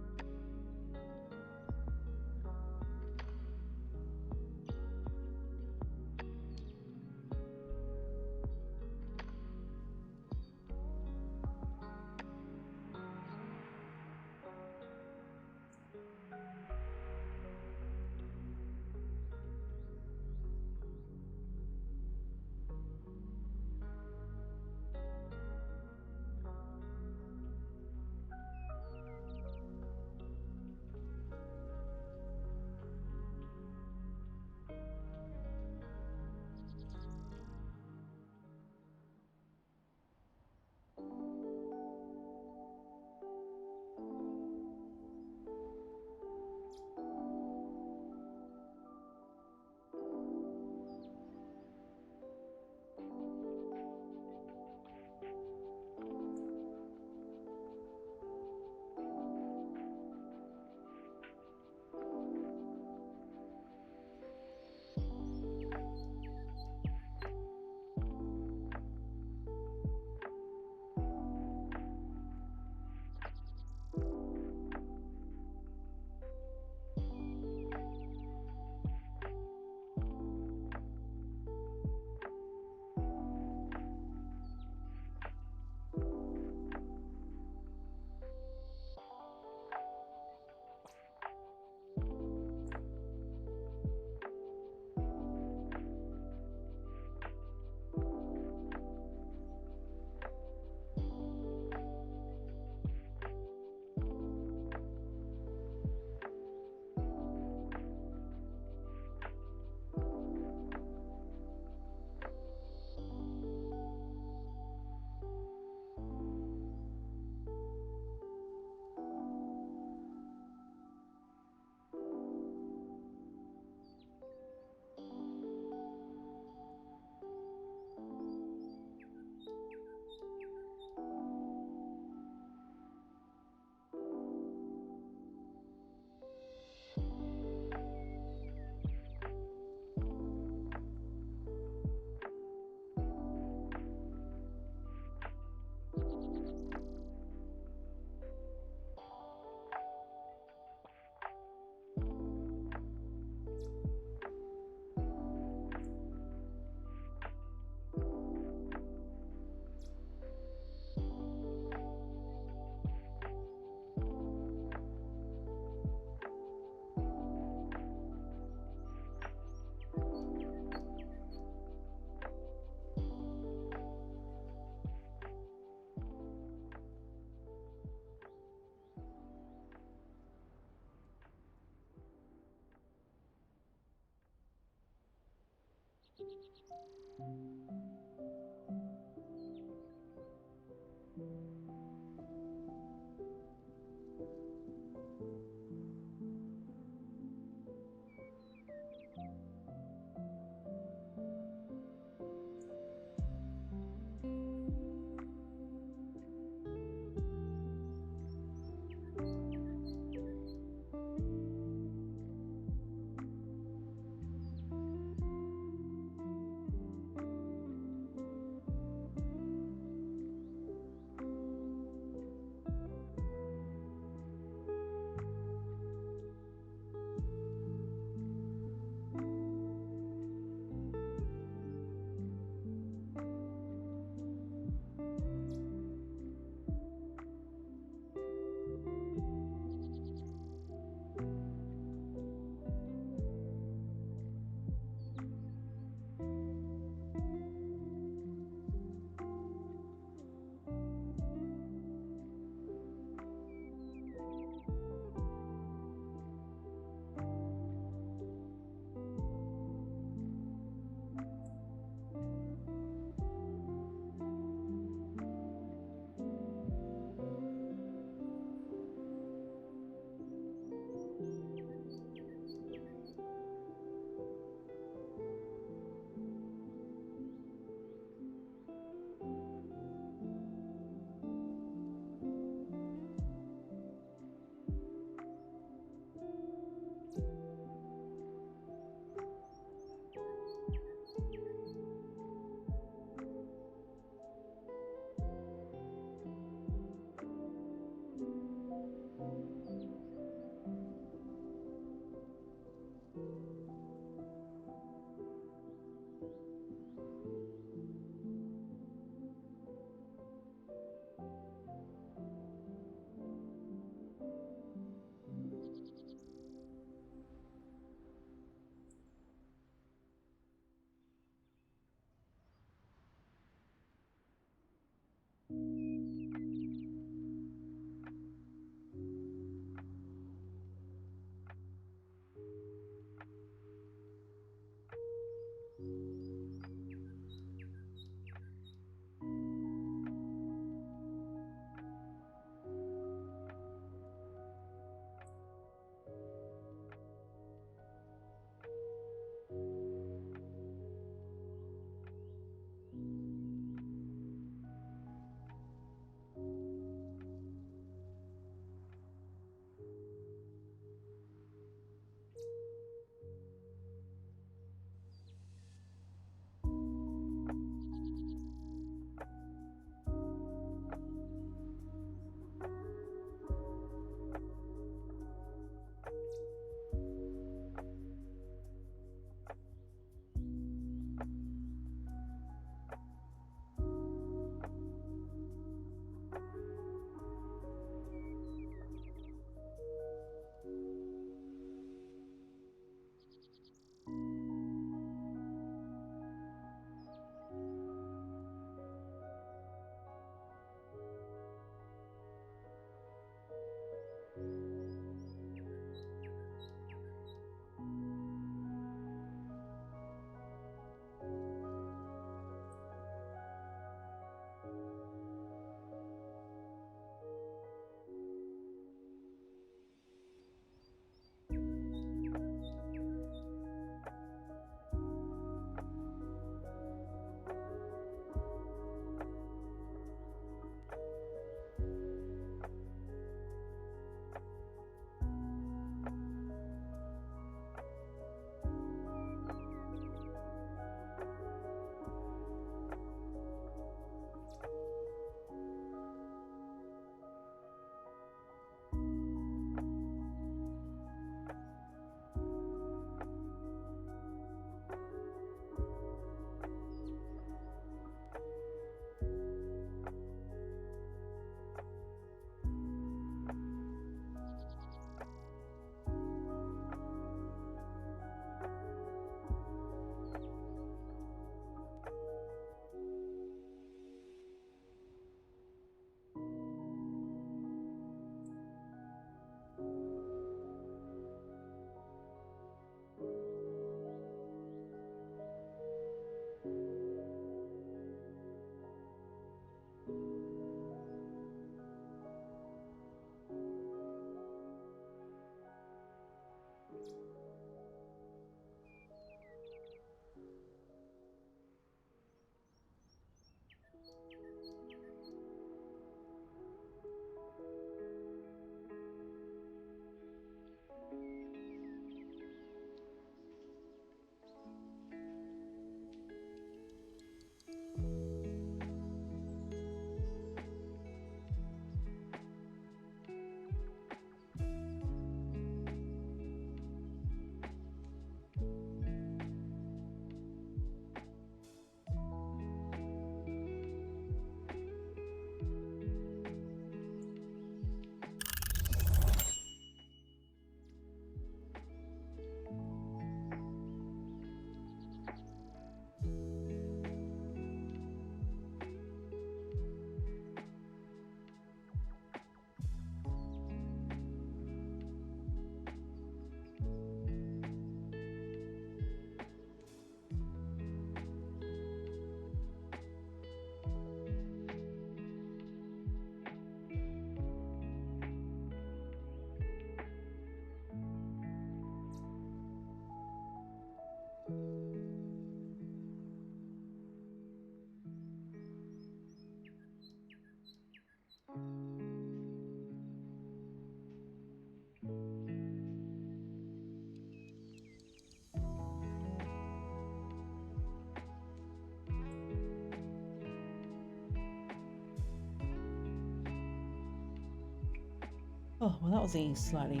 Oh, well, that was a slightly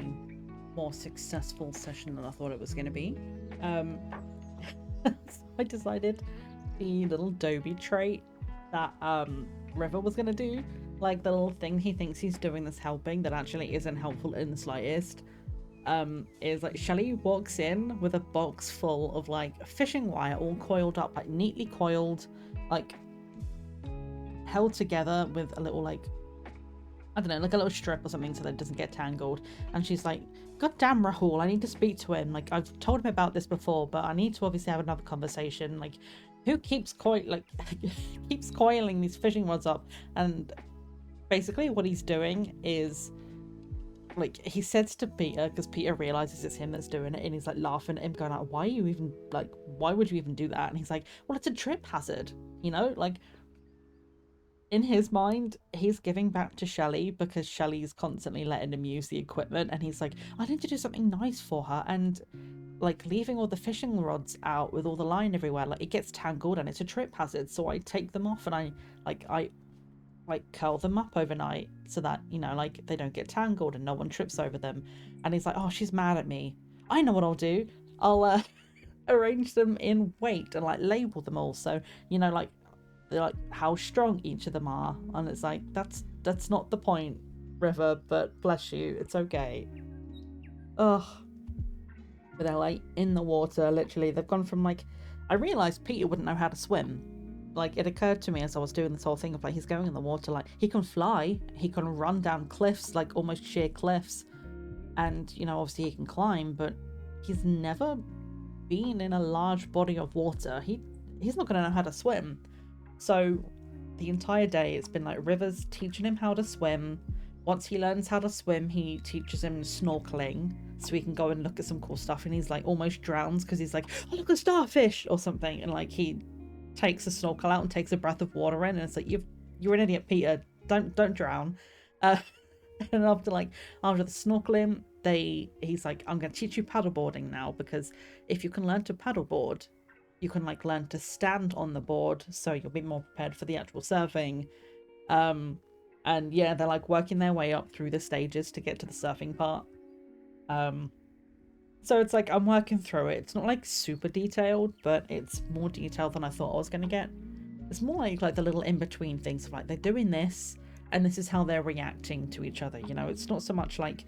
more successful session than I thought it was going to be. So I decided the little Dobie trait that River was going to do, like the little thing he thinks he's doing that's helping that actually isn't helpful in the slightest, is like Shelley walks in with a box full of like fishing wire all coiled up, like neatly coiled, like held together with a little like, I don't know, like a little strip or something so that it doesn't get tangled. And she's like, God damn, Rahul, I need to speak to him. Like, I've told him about this before, but I need to obviously have another conversation. Like, who keeps keeps coiling these fishing rods up? And basically what he's doing is, like, he says to Peter, because Peter realizes it's him that's doing it, and he's like laughing at him, going like, why are you even, like, why would you even do that? And he's like, well, it's a trip hazard, you know? Like, in his mind, he's giving back to Shelley because Shelley's constantly letting him use the equipment, and he's like, I need to do something nice for her, and like leaving all the fishing rods out with all the line everywhere, like it gets tangled and it's a trip hazard, so I take them off and I curl them up overnight so that, you know, like they don't get tangled and no one trips over them. And he's like, oh, she's mad at me. I know what I'll do. I'll arrange them in weight and like label them all, so, you know, like they're like how strong each of them are, and it's like that's not the point, River, but bless you, it's okay. Ugh. But they're like in the water, literally. They've gone from like, I realized Peter wouldn't know how to swim. Like, it occurred to me as I was doing this whole thing of like, he's going in the water, like he can fly, he can run down cliffs, like almost sheer cliffs, and you know, obviously he can climb, but he's never been in a large body of water. He's not gonna know how to swim. So the entire day it's been like River's teaching him how to swim. Once he learns how to swim, he teaches him snorkeling so he can go and look at some cool stuff, and he's like almost drowns because he's like, oh, look, a starfish or something, and like he takes a snorkel out and takes a breath of water in, and it's like, you're an idiot, Peter, don't drown. And after the snorkeling, he's like, I'm going to teach you paddleboarding now, because if you can learn to paddleboard, you can like learn to stand on the board, so you'll be more prepared for the actual surfing. And yeah, they're like working their way up through the stages to get to the surfing part. So it's like I'm working through it. It's not like super detailed, but it's more detailed than I thought I was going to get. It's more like the little in-between things of like, they're doing this and this is how they're reacting to each other, you know. It's not so much like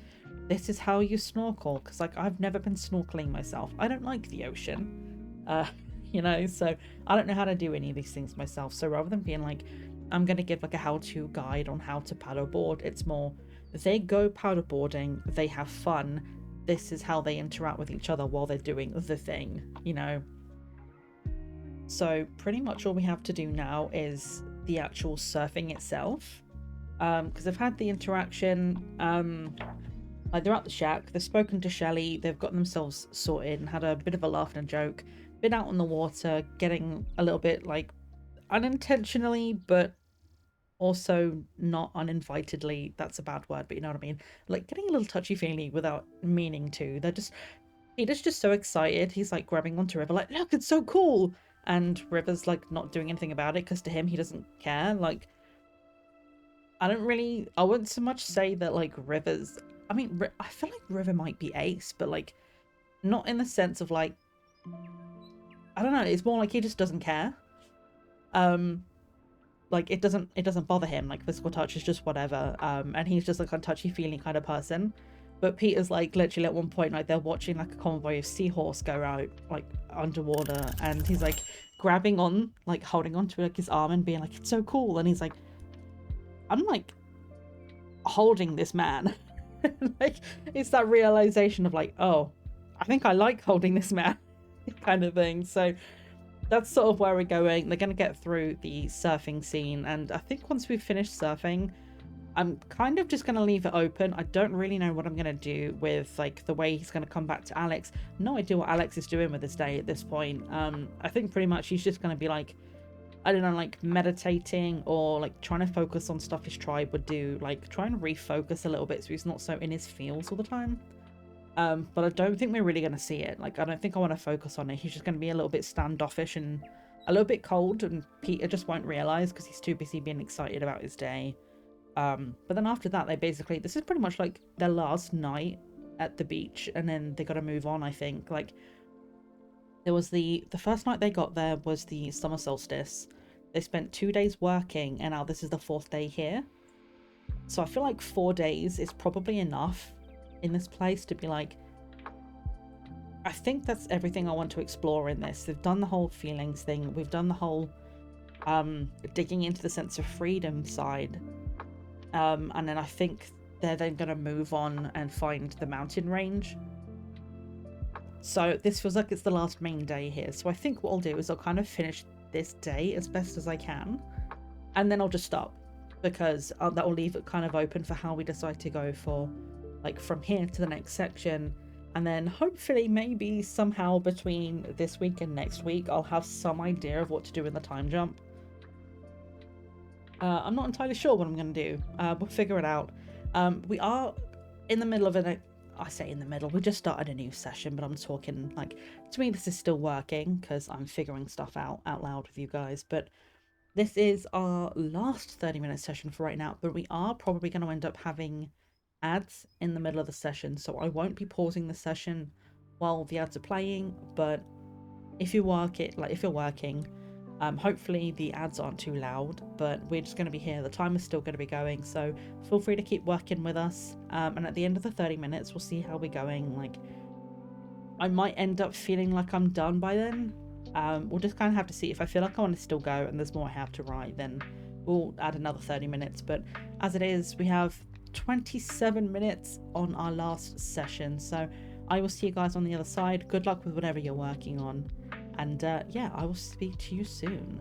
this is how you snorkel, because like I've never been snorkeling myself. I don't like the ocean, you know, so I don't know how to do any of these things myself. So rather than being like, I'm going to give like a how-to guide on how to paddleboard, it's more, they go paddleboarding, they have fun, this is how they interact with each other while they're doing the thing, you know. So pretty much all we have to do now is the actual surfing itself, because I've had the interaction, like they're at the shack, they've spoken to Shelley, they've got themselves sorted and had a bit of a laugh and a joke, been out on the water, getting a little bit like unintentionally, but also not uninvitedly, that's a bad word, but you know what I mean, like getting a little touchy-feely without meaning to. Peter's just so excited, he's like grabbing onto River like, look, it's so cool, and River's like not doing anything about it because to him he doesn't care. Like, I wouldn't so much say that like River's, I mean, I feel like River might be ace, but like not in the sense of like, I don't know, it's more like he just doesn't care. Like it doesn't bother him, like physical touch is just whatever, and he's just like a touchy-feely kind of person. But Peter's like literally at one point, like they're watching like a convoy of seahorse go out like underwater, and he's like grabbing on, like holding onto like his arm and being like, it's so cool, and he's like, I'm like holding this man. Like it's that realization of like, oh, I think I like holding this man kind of thing. So that's sort of where we're going. They're going to get through the surfing scene, and I think once we've finished surfing, I'm kind of just going to leave it open. I don't really know what I'm going to do with like the way he's going to come back to Alex. No idea what Alex is doing with his day at this point. I think pretty much he's just going to be like, I don't know, like meditating or like trying to focus on stuff his tribe would do, like try and refocus a little bit so he's not so in his feels all the time. But I don't think we're really going to see it. Like, I don't think I want to focus on it. He's just going to be a little bit standoffish and a little bit cold, and Peter just won't realize because he's too busy being excited about his day. But then after that, this is pretty much like their last night at the beach, and then they got to move on, I think. Like, there was the first night they got there was the summer solstice. They spent 2 days working, and now this is the 4th day here. So I feel like 4 days is probably enough in this place to be like, I think that's everything I want to explore in this. They've done the whole feelings thing, we've done the whole digging into the sense of freedom side, and then I think they're then going to move on and find the mountain range. So this feels like it's the last main day here, so I think what I'll do is I'll kind of finish this day as best as I can, and then I'll just stop, because that will leave it kind of open for how we decide to go for like from here to the next section. And then hopefully maybe somehow between this week and next week I'll have some idea of what to do in the time jump. I'm not entirely sure what I'm going to do. We'll figure it out. We are in the middle of I say in the middle, we just started a new session, but I'm talking like, to me this is still working because I'm figuring stuff out loud with you guys. But this is our last 30-minute session for right now, but we are probably going to end up having ads in the middle of the session, so I won't be pausing the session while the ads are playing. But if you're working, Hopefully the ads aren't too loud, but we're just going to be here. The timer's still going to be going, so feel free to keep working with us. And at the end of the 30 minutes, we'll see how we're going. Like, I might end up feeling like I'm done by then. We'll just kind of have to see. If I feel like I want to still go and there's more I have to write, then we'll add another 30 minutes. But as it is, we have 27 minutes on our last session. So I will see you guys on the other side. Good luck with whatever you're working on. And yeah, I will speak to you soon.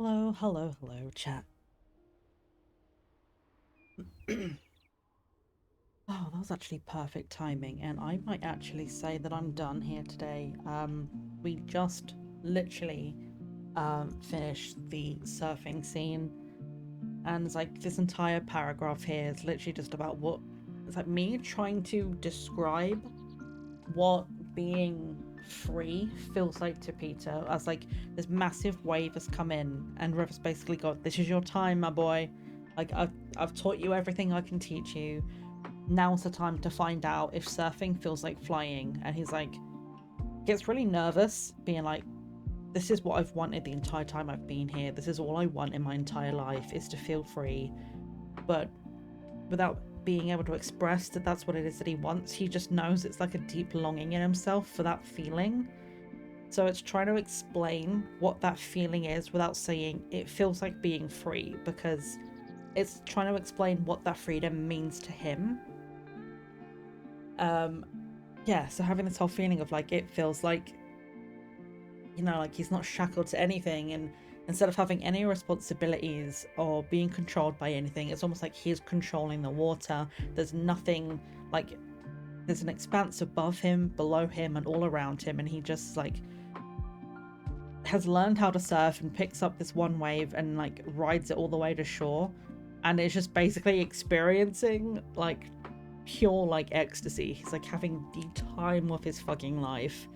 Hello, hello, hello, chat. Oh, that was actually perfect timing, and I might actually say that I'm done here today. We just literally finished the surfing scene, and it's like this entire paragraph here is literally just about what it's like me trying to describe what being free feels like to Peter, as like this massive wave has come in and River's basically got, this is your time, my boy. Like I've taught you everything I can teach you. Now's the time to find out if surfing feels like flying. And he's like, gets really nervous, being like, this is what I've wanted the entire time I've been here. This is all I want in my entire life, is to feel free. But without being able to express that that's what it is that he wants, he just knows it's like a deep longing in himself for that feeling. So it's trying to explain what that feeling is without saying it feels like being free, because it's trying to explain what that freedom means to him. Yeah, so having this whole feeling of like, it feels like, you know, like he's not shackled to anything, and instead of having any responsibilities or being controlled by anything, it's almost like he's controlling the water. There's nothing, like there's an expanse above him, below him, and all around him, and he just like has learned how to surf and picks up this one wave and like rides it all the way to shore, and it's just basically experiencing like pure like ecstasy. He's like having the time of his fucking life.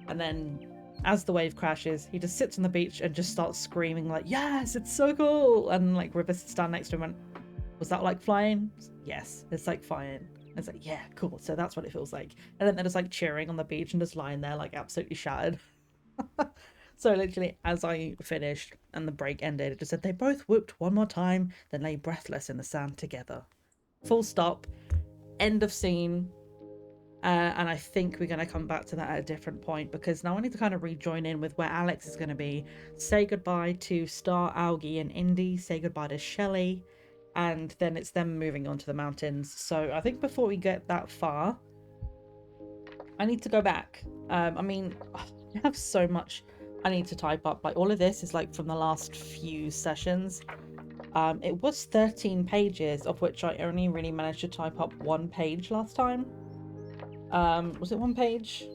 And then as the wave crashes, he just sits on the beach and just starts screaming like, yes, it's so cool. And like River sits down next to him and went, was that like flying? Yes, it's like flying. And it's like, yeah, cool, so that's what it feels like. And then they're just like cheering on the beach and just lying there like absolutely shattered. So literally as I finished and the break ended, it just said they both whooped one more time, then lay breathless in the sand together. Full stop. End of scene. And I think we're going to come back to that at a different point, because now I need to kind of rejoin in with where Alex is going to be. Say goodbye to Star, Algie, and Indy. Say goodbye to Shelley. And then it's them moving on to the mountains. So I think before we get that far, I need to go back. I mean, I have so much I need to type up. Like all of this is like from the last few sessions. It was 13 pages, of which I only really managed to type up one page last time. Was it one page?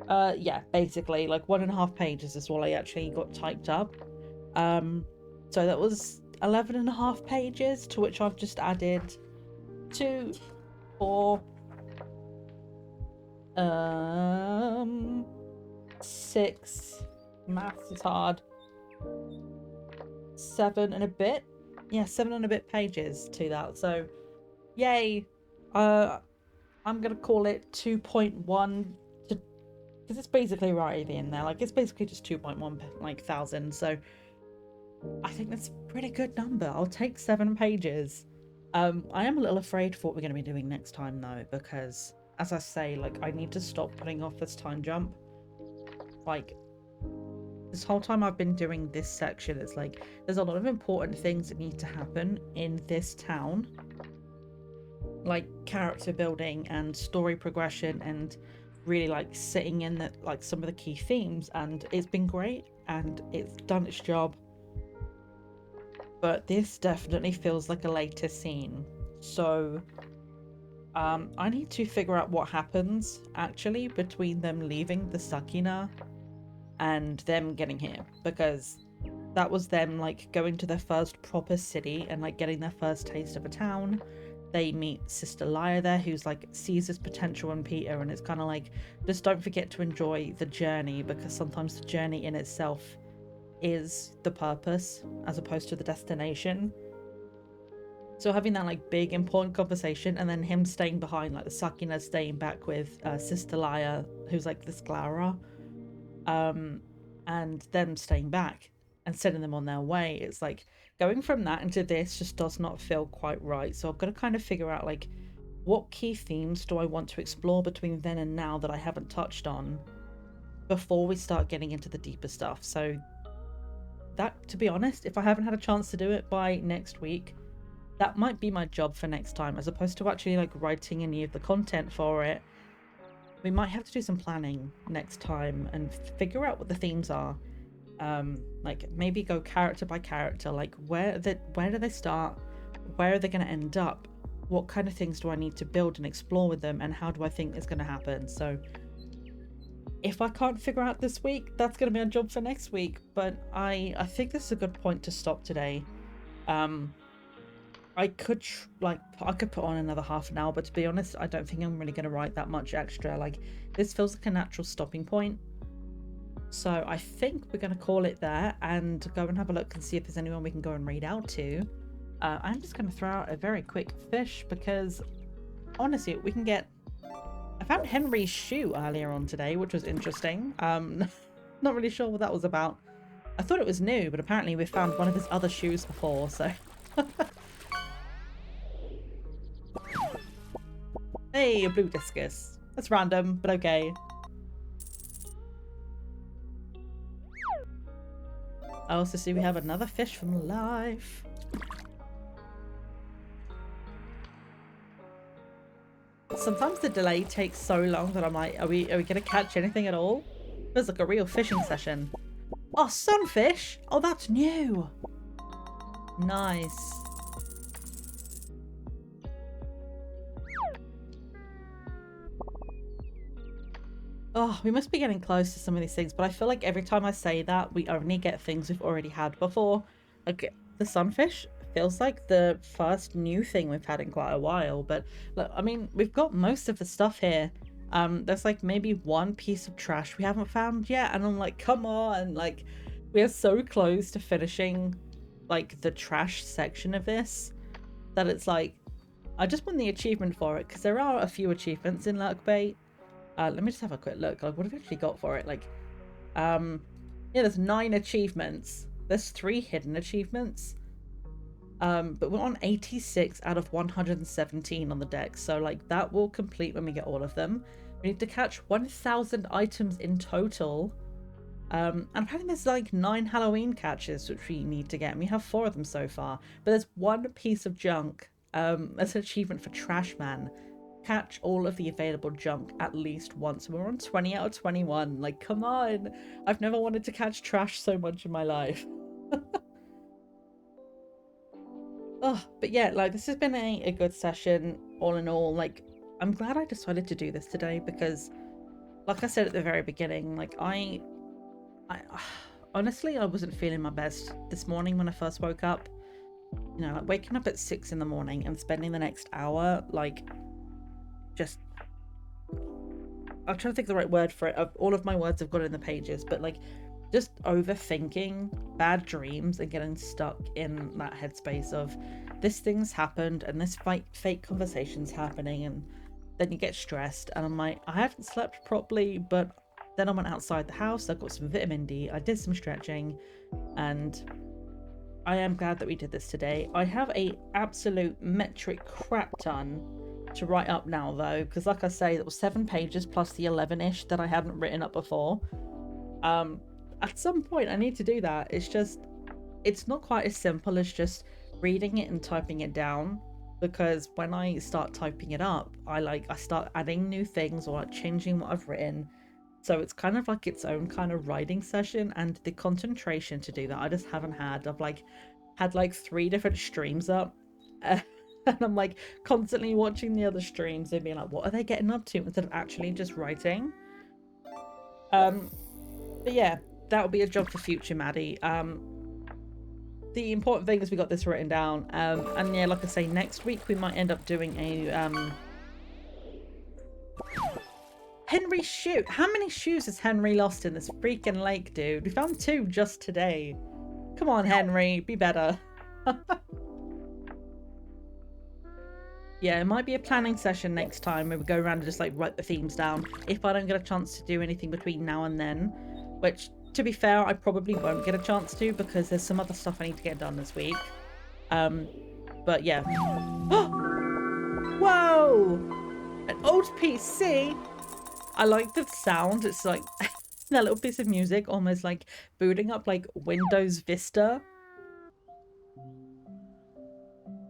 Yeah, basically like 1.5 pages is all I actually got typed up. So that was 11.5 pages, to which I've just added 2, 4, 6, maths is hard, 7 and a bit. Yeah, 7 and a bit pages to that. So yay. I'm gonna call it 2.1 to, because it's basically right in there. Like it's basically just 2.1 like thousand. So I think that's a pretty good number. I'll take 7 pages. I am a little afraid for what we're gonna be doing next time though, because as I say, like I need to stop putting off this time jump. Like this whole time I've been doing this section, it's like there's a lot of important things that need to happen in this town, like character building and story progression, and really like sitting in that like some of the key themes, and it's been great and it's done its job. But this definitely feels like a later scene, so I need to figure out what happens actually between them leaving the Sakina and them getting here, because that was them like going to their first proper city and like getting their first taste of a town. They meet Sister Lyra there, who's like sees this potential in Peter, and it's kind of like, just don't forget to enjoy the journey, because sometimes the journey in itself is the purpose as opposed to the destination. So having that like big important conversation, and then him staying behind, like the Sakina staying back with Sister Lyra, who's like this Clara, and them staying back and sending them on their way. It's like going from that into this just does not feel quite right. So I've got to kind of figure out like, what key themes do I want to explore between then and now that I haven't touched on before we start getting into the deeper stuff. So that, to be honest, if I haven't had a chance to do it by next week, that might be my job for next time, as opposed to actually like writing any of the content for it. We might have to do some planning next time and figure out what the themes are. Like maybe go character by character, like where do they start, where are they going to end up, what kind of things do I need to build and explore with them, and how do I think it's going to happen. So if I can't figure out this week, that's going to be a job for next week. But I think this is a good point to stop today. I could put on another half an hour, but to be honest, I don't think I'm really going to write that much extra. Like, this feels like a natural stopping point. So I think we're going to call it there and go and have a look and see if there's anyone we can go and read out to. I'm just going to throw out a very quick fish because, honestly, we can get... I found Henry's shoe earlier on today, which was interesting. Not really sure what that was about. I thought it was new, but apparently we found one of his other shoes before, so... Hey, a blue discus. That's random, but okay. I also see we have another fish from life. Sometimes the delay takes so long that I'm like, are we gonna catch anything at all? Feels like a real fishing session. Oh, sunfish! Oh, that's new! Nice. Oh, we must be getting close to some of these things, but I feel like every time I say that, we only get things we've already had before. Like, the sunfish feels like the first new thing we've had in quite a while, but look, I mean, we've got most of the stuff here. There's like maybe one piece of trash we haven't found yet, and I'm like, come on, like, we are so close to finishing, like, the trash section of this, that it's like, I just won the achievement for it, because there are a few achievements in Lurkbait. Let me just have a quick look. Like, what have we actually got for it? Like, yeah, there's 9 achievements. There's 3 hidden achievements. But we're on 86 out of 117 on the deck. So, like, that will complete when we get all of them. We need to catch 1,000 items in total. And apparently there's, like, 9 Halloween catches, which we need to get. And we have 4 of them so far. But there's one piece of junk. That's an achievement for Trash Man. Catch all of the available junk at least once. We're on 20 out of 21. Like, come on. I've never wanted to catch trash so much in my life. Oh, but yeah, like, this has been a good session all in all. Like, I'm glad I decided to do this today because, like I said at the very beginning, like, I honestly, I wasn't feeling my best this morning when I first woke up. You know, like, waking up at 6 in the morning and spending the next hour, like, just... I'm trying to think of the right word for it. All of my words have got it in the pages, but, like, just overthinking bad dreams and getting stuck in that headspace of this thing's happened and this fake conversation's happening, and then you get stressed, and I'm like, I haven't slept properly, but then I went outside the house, I got some vitamin D, I did some stretching, and I am glad that we did this today. I have a absolute metric crap ton to write up now though, because like I say, it was 7 pages plus the 11-ish that I hadn't written up before. At some point I need to do that. It's just, it's not quite as simple as just reading it and typing it down, because when I start typing it up, I start adding new things or like changing what I've written. So it's kind of like its own kind of writing session, and the concentration to do that I just haven't had. I've like had like 3 different streams up, and I'm like constantly watching the other streams and being like, what are they getting up to, instead of actually just writing. But yeah, that'll be a job for future Maddie. The important thing is we got this written down, and yeah, like I say, next week we might end up doing a Henry's shoe. How many shoes has Henry lost in this freaking lake, dude? We found 2 just today. Come on, Henry, be better. Yeah, it might be a planning session next time where we go around and just like write the themes down, if I don't get a chance to do anything between now and then, which, to be fair, I probably won't get a chance to because there's some other stuff I need to get done this week. But yeah. Whoa! An old PC? I like the sound. It's like that little piece of music almost like booting up like Windows Vista.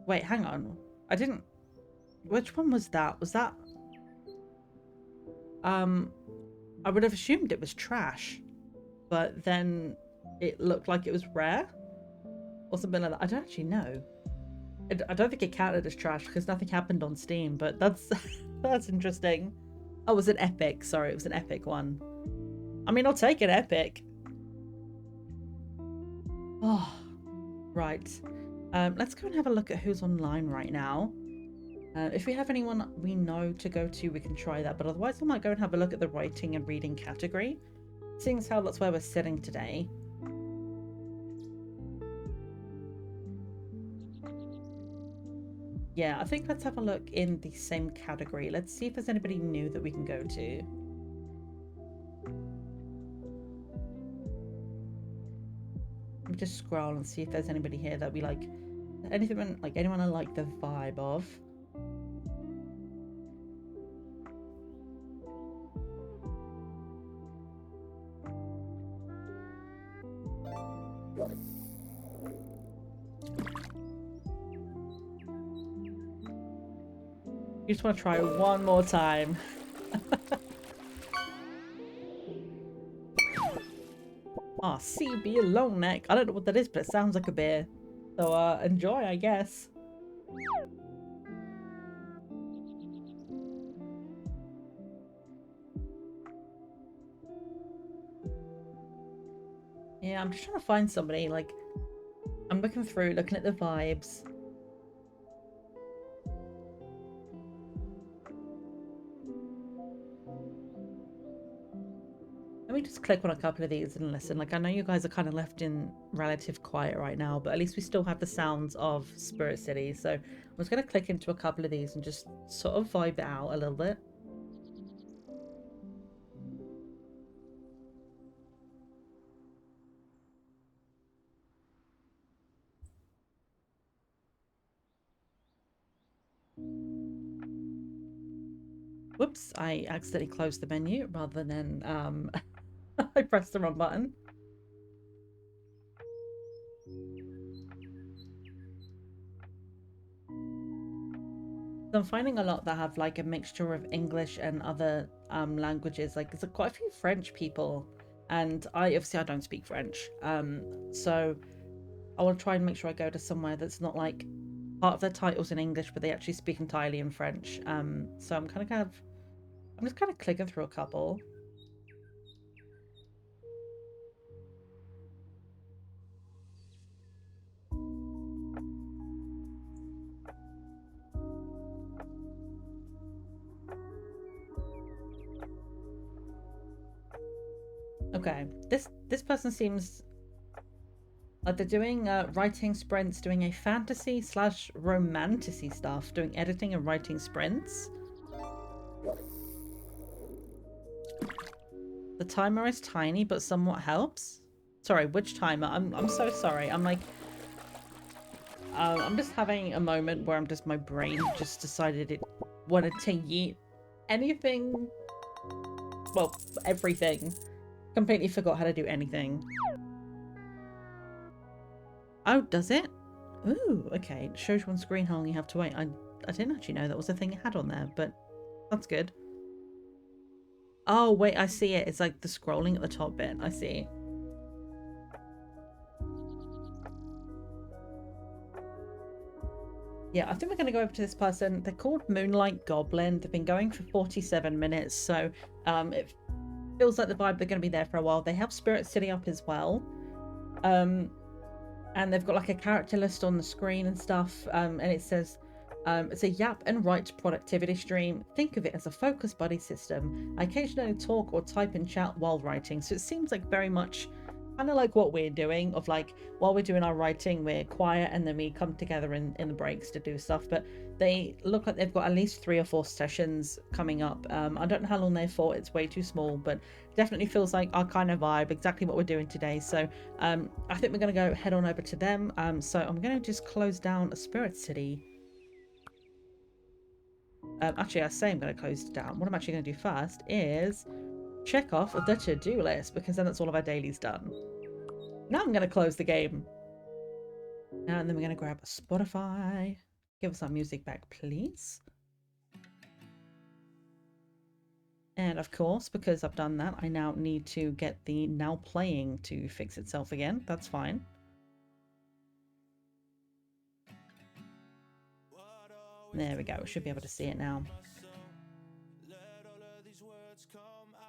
Wait, hang on. I didn't... Which one was that? Was that... I would have assumed it was trash. But then it looked like it was rare or something like that. I don't actually know. I don't think it counted as trash because nothing happened on Steam, but that's that's interesting. Oh, it was an epic. Sorry, it was an epic one. I mean, I'll take an epic. Oh, right. Let's go and have a look at who's online right now. If we have anyone we know to go to, we can try that. But otherwise, I might go and have a look at the writing and reading category, seeing as how that's where we're sitting today. Yeah, I think let's have a look in the same category. Let's see if there's anybody new that we can go to. Let me just scroll and see if there's anybody here that we like. Anything like anyone I like the vibe of. You just want to try one more time. Ah, CB long neck. I don't know what that is, but it sounds like a beer. So enjoy, I guess. Yeah, I'm just trying to find somebody. Like, I'm looking through, looking at the vibes. Let me just click on a couple of these and listen. Like, I know you guys are kind of left in relative quiet right now, but at least we still have the sounds of Spirit City. So I'm just going to click into a couple of these and just sort of vibe it out a little bit. Whoops, I accidentally closed the menu rather than I pressed the wrong button. So I'm finding a lot that have like a mixture of English and other languages. Like there's quite a few French people, and I obviously I don't speak French. So I want to try and make sure I go to somewhere that's not like part of their titles in English, but they actually speak entirely in French. So I'm just kind of clicking through a couple. Okay, this person seems like they're doing writing sprints, doing a fantasy slash romantasy stuff, doing editing and writing sprints. The timer is tiny, but somewhat helps. Sorry, which timer? I'm so sorry. I'm like, I'm just having a moment where my brain just decided it wanted to yeet anything. Well, everything. Completely forgot how to do anything. Oh, does it? Ooh, okay. It shows you on screen how long you have to wait. I didn't actually know that was a thing it had on there, but that's good. Oh, wait, I see it. It's like the scrolling at the top bit. I see. Yeah, I think we're going to go over to this person. They're called Moonlight Goblin. They've been going for 47 minutes, so it feels like the vibe they're going to be there for a while. They have Spirit City up as well. And they've got like a character list on the screen and stuff. And it says, it's a yap and write productivity stream. Think of it as a focus buddy system. I occasionally talk or type in chat while writing. So it seems like very much kind of like what we're doing, of like while we're doing our writing, we're quiet and then we come together in the breaks to do stuff. But they look like they've got at least 3 or 4 sessions coming up. I don't know how long they're for. It's way too small, but definitely feels like our kind of vibe, exactly what we're doing today. So I think we're going to go head on over to them. So I'm going to just close down a Spirit City. Actually, I say I'm going to close it down. What I'm actually going to do first is check off the to-do list, because then that's all of our dailies done. Now I'm going to close the game. And then we're going to grab a Spotify. Give us our music back, please. And of course, because I've done that, I now need to get the now playing to fix itself again. That's fine. There we go. We should be able to see it now.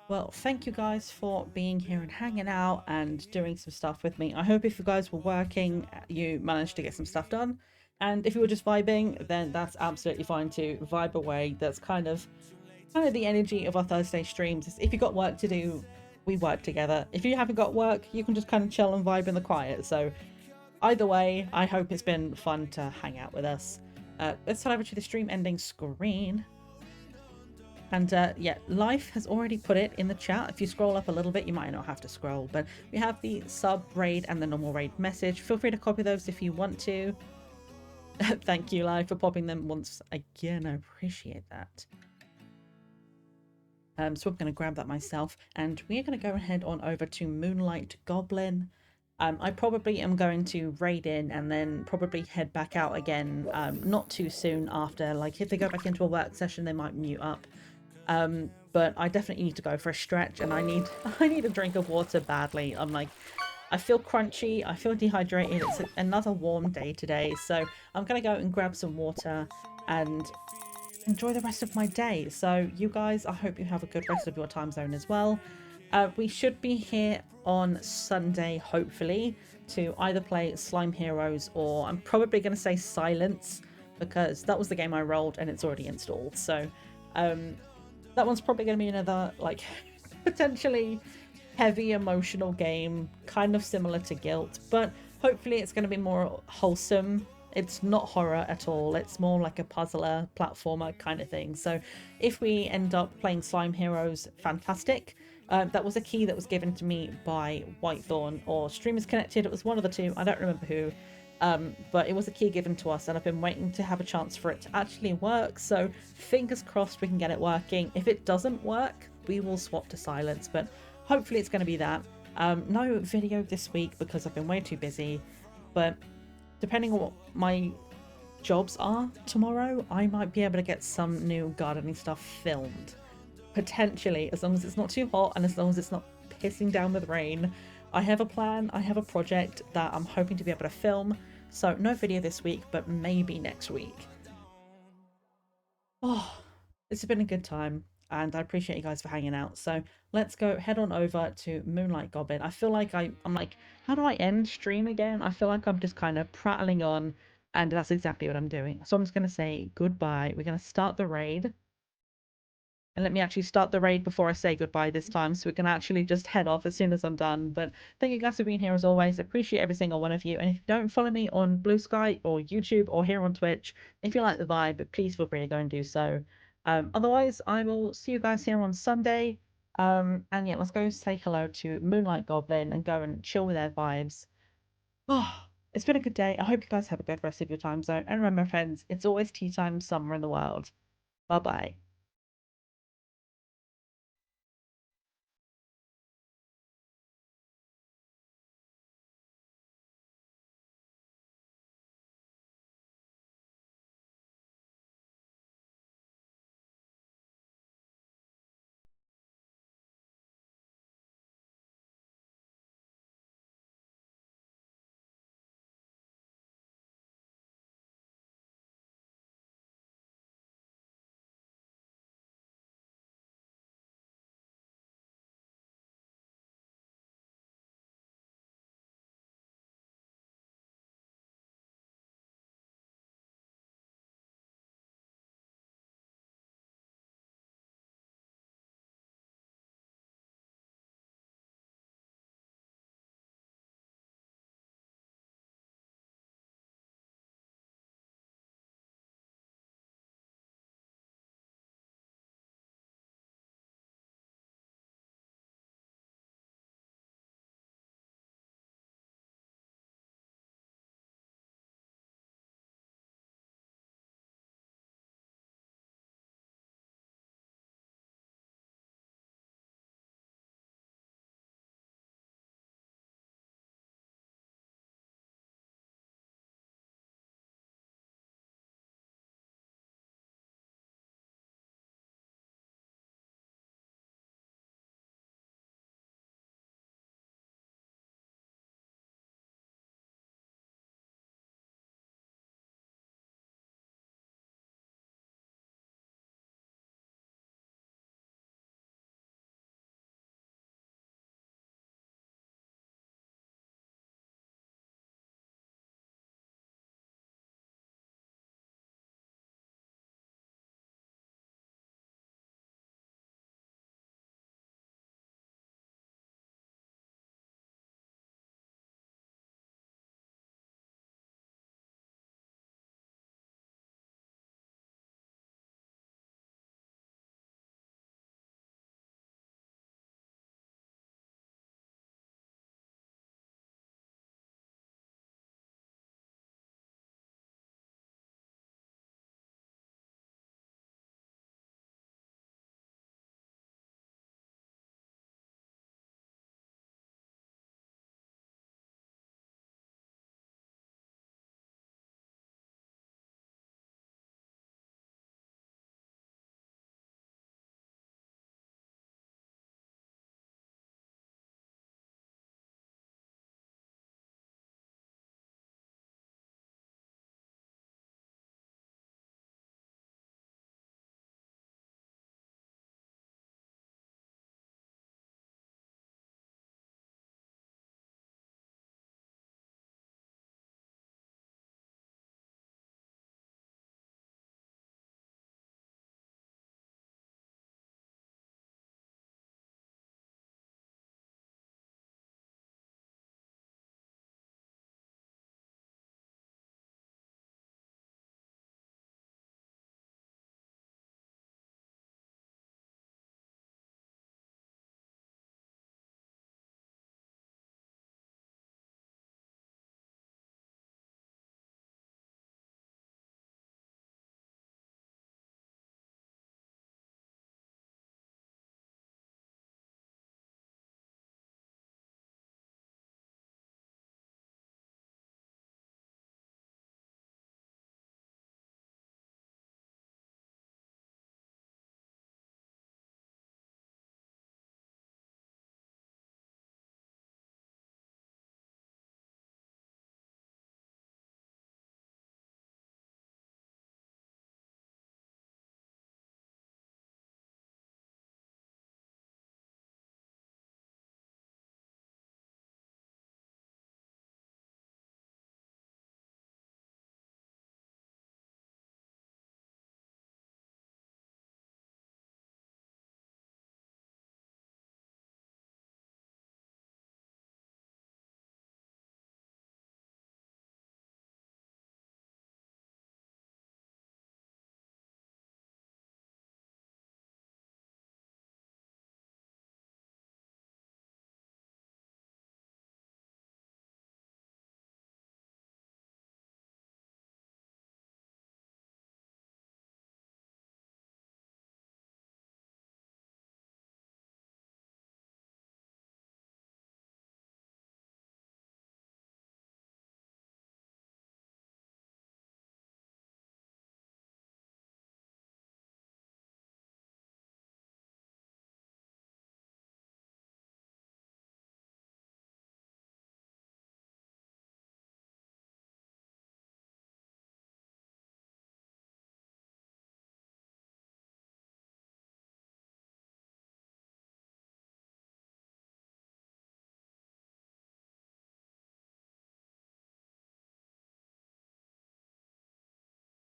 Well, thank you guys for being here and hanging out and doing some stuff with me. I hope if you guys were working, you managed to get some stuff done. And if you were just vibing, then that's absolutely fine too. Vibe away. That's kind of the energy of our Thursday streams. If you've got work to do, we work together. If you haven't got work, you can just kind of chill and vibe in the quiet. So either way, I hope it's been fun to hang out with us. Let's head over to the stream ending screen. And yeah, Life has already put it in the chat. If you scroll up a little bit, you might not have to scroll, but we have the sub raid and the normal raid message. Feel free to copy those if you want to. Thank you, Life, for popping them once again. I appreciate that. So I'm going to grab that myself, and we're going to go ahead on over to Moonlight Goblin. I probably am going to raid in and then probably head back out again not too soon after. Like, if they go back into a work session, they might mute up. But I definitely need to go for a stretch, and I need a drink of water badly. I'm like, I feel crunchy, I feel dehydrated. It's another warm day today, so I'm gonna go and grab some water and enjoy the rest of my day. So you guys, I hope you have a good rest of your time zone as well. We should be here on Sunday, hopefully, to either play Slime Heroes or I'm probably going to say Silence, because that was the game I rolled and it's already installed. So that one's probably going to be another, like, potentially heavy emotional game, kind of similar to Guilt, but hopefully it's going to be more wholesome. It's not horror at all. It's more like a puzzler, platformer kind of thing. So if we end up playing Slime Heroes, fantastic. That was a key that was given to me by Whitethorn or Streamers Connected. It was one of the two. I don't remember who. But it was a key given to us, and I've been waiting to have a chance for it to actually work. So fingers crossed we can get it working. If it doesn't work, we will swap to Silence, but hopefully it's going to be that. No video this week because I've been way too busy, but depending on what my jobs are tomorrow, I might be able to get some new gardening stuff filmed. Potentially, as long as it's not too hot and as long as it's not pissing down with rain. I have a plan, I have a project that I'm hoping to be able to film. So no video this week, but maybe next week. Oh, it's been a good time, and I appreciate you guys for hanging out. So let's go head on over to Moonlight Goblin. I feel like I'm like, how do I end stream again? I feel like I'm just kind of prattling on, and that's exactly what I'm doing. So I'm just going to say goodbye. We're going to start the raid. And let me actually start the raid before I say goodbye this time, so we can actually just head off as soon as I'm done. But thank you guys for being here as always. Appreciate every single one of you. And if you don't follow me on Blue Sky or YouTube or here on Twitch, if you like the vibe, please feel free to go and do so. Otherwise, I will see you guys here on Sunday. And yeah, let's go say hello to Moonlight Goblin and go and chill with their vibes. Oh, it's been a good day. I hope you guys have a good rest of your time zone. And remember, friends, it's always tea time somewhere in the world. Bye bye.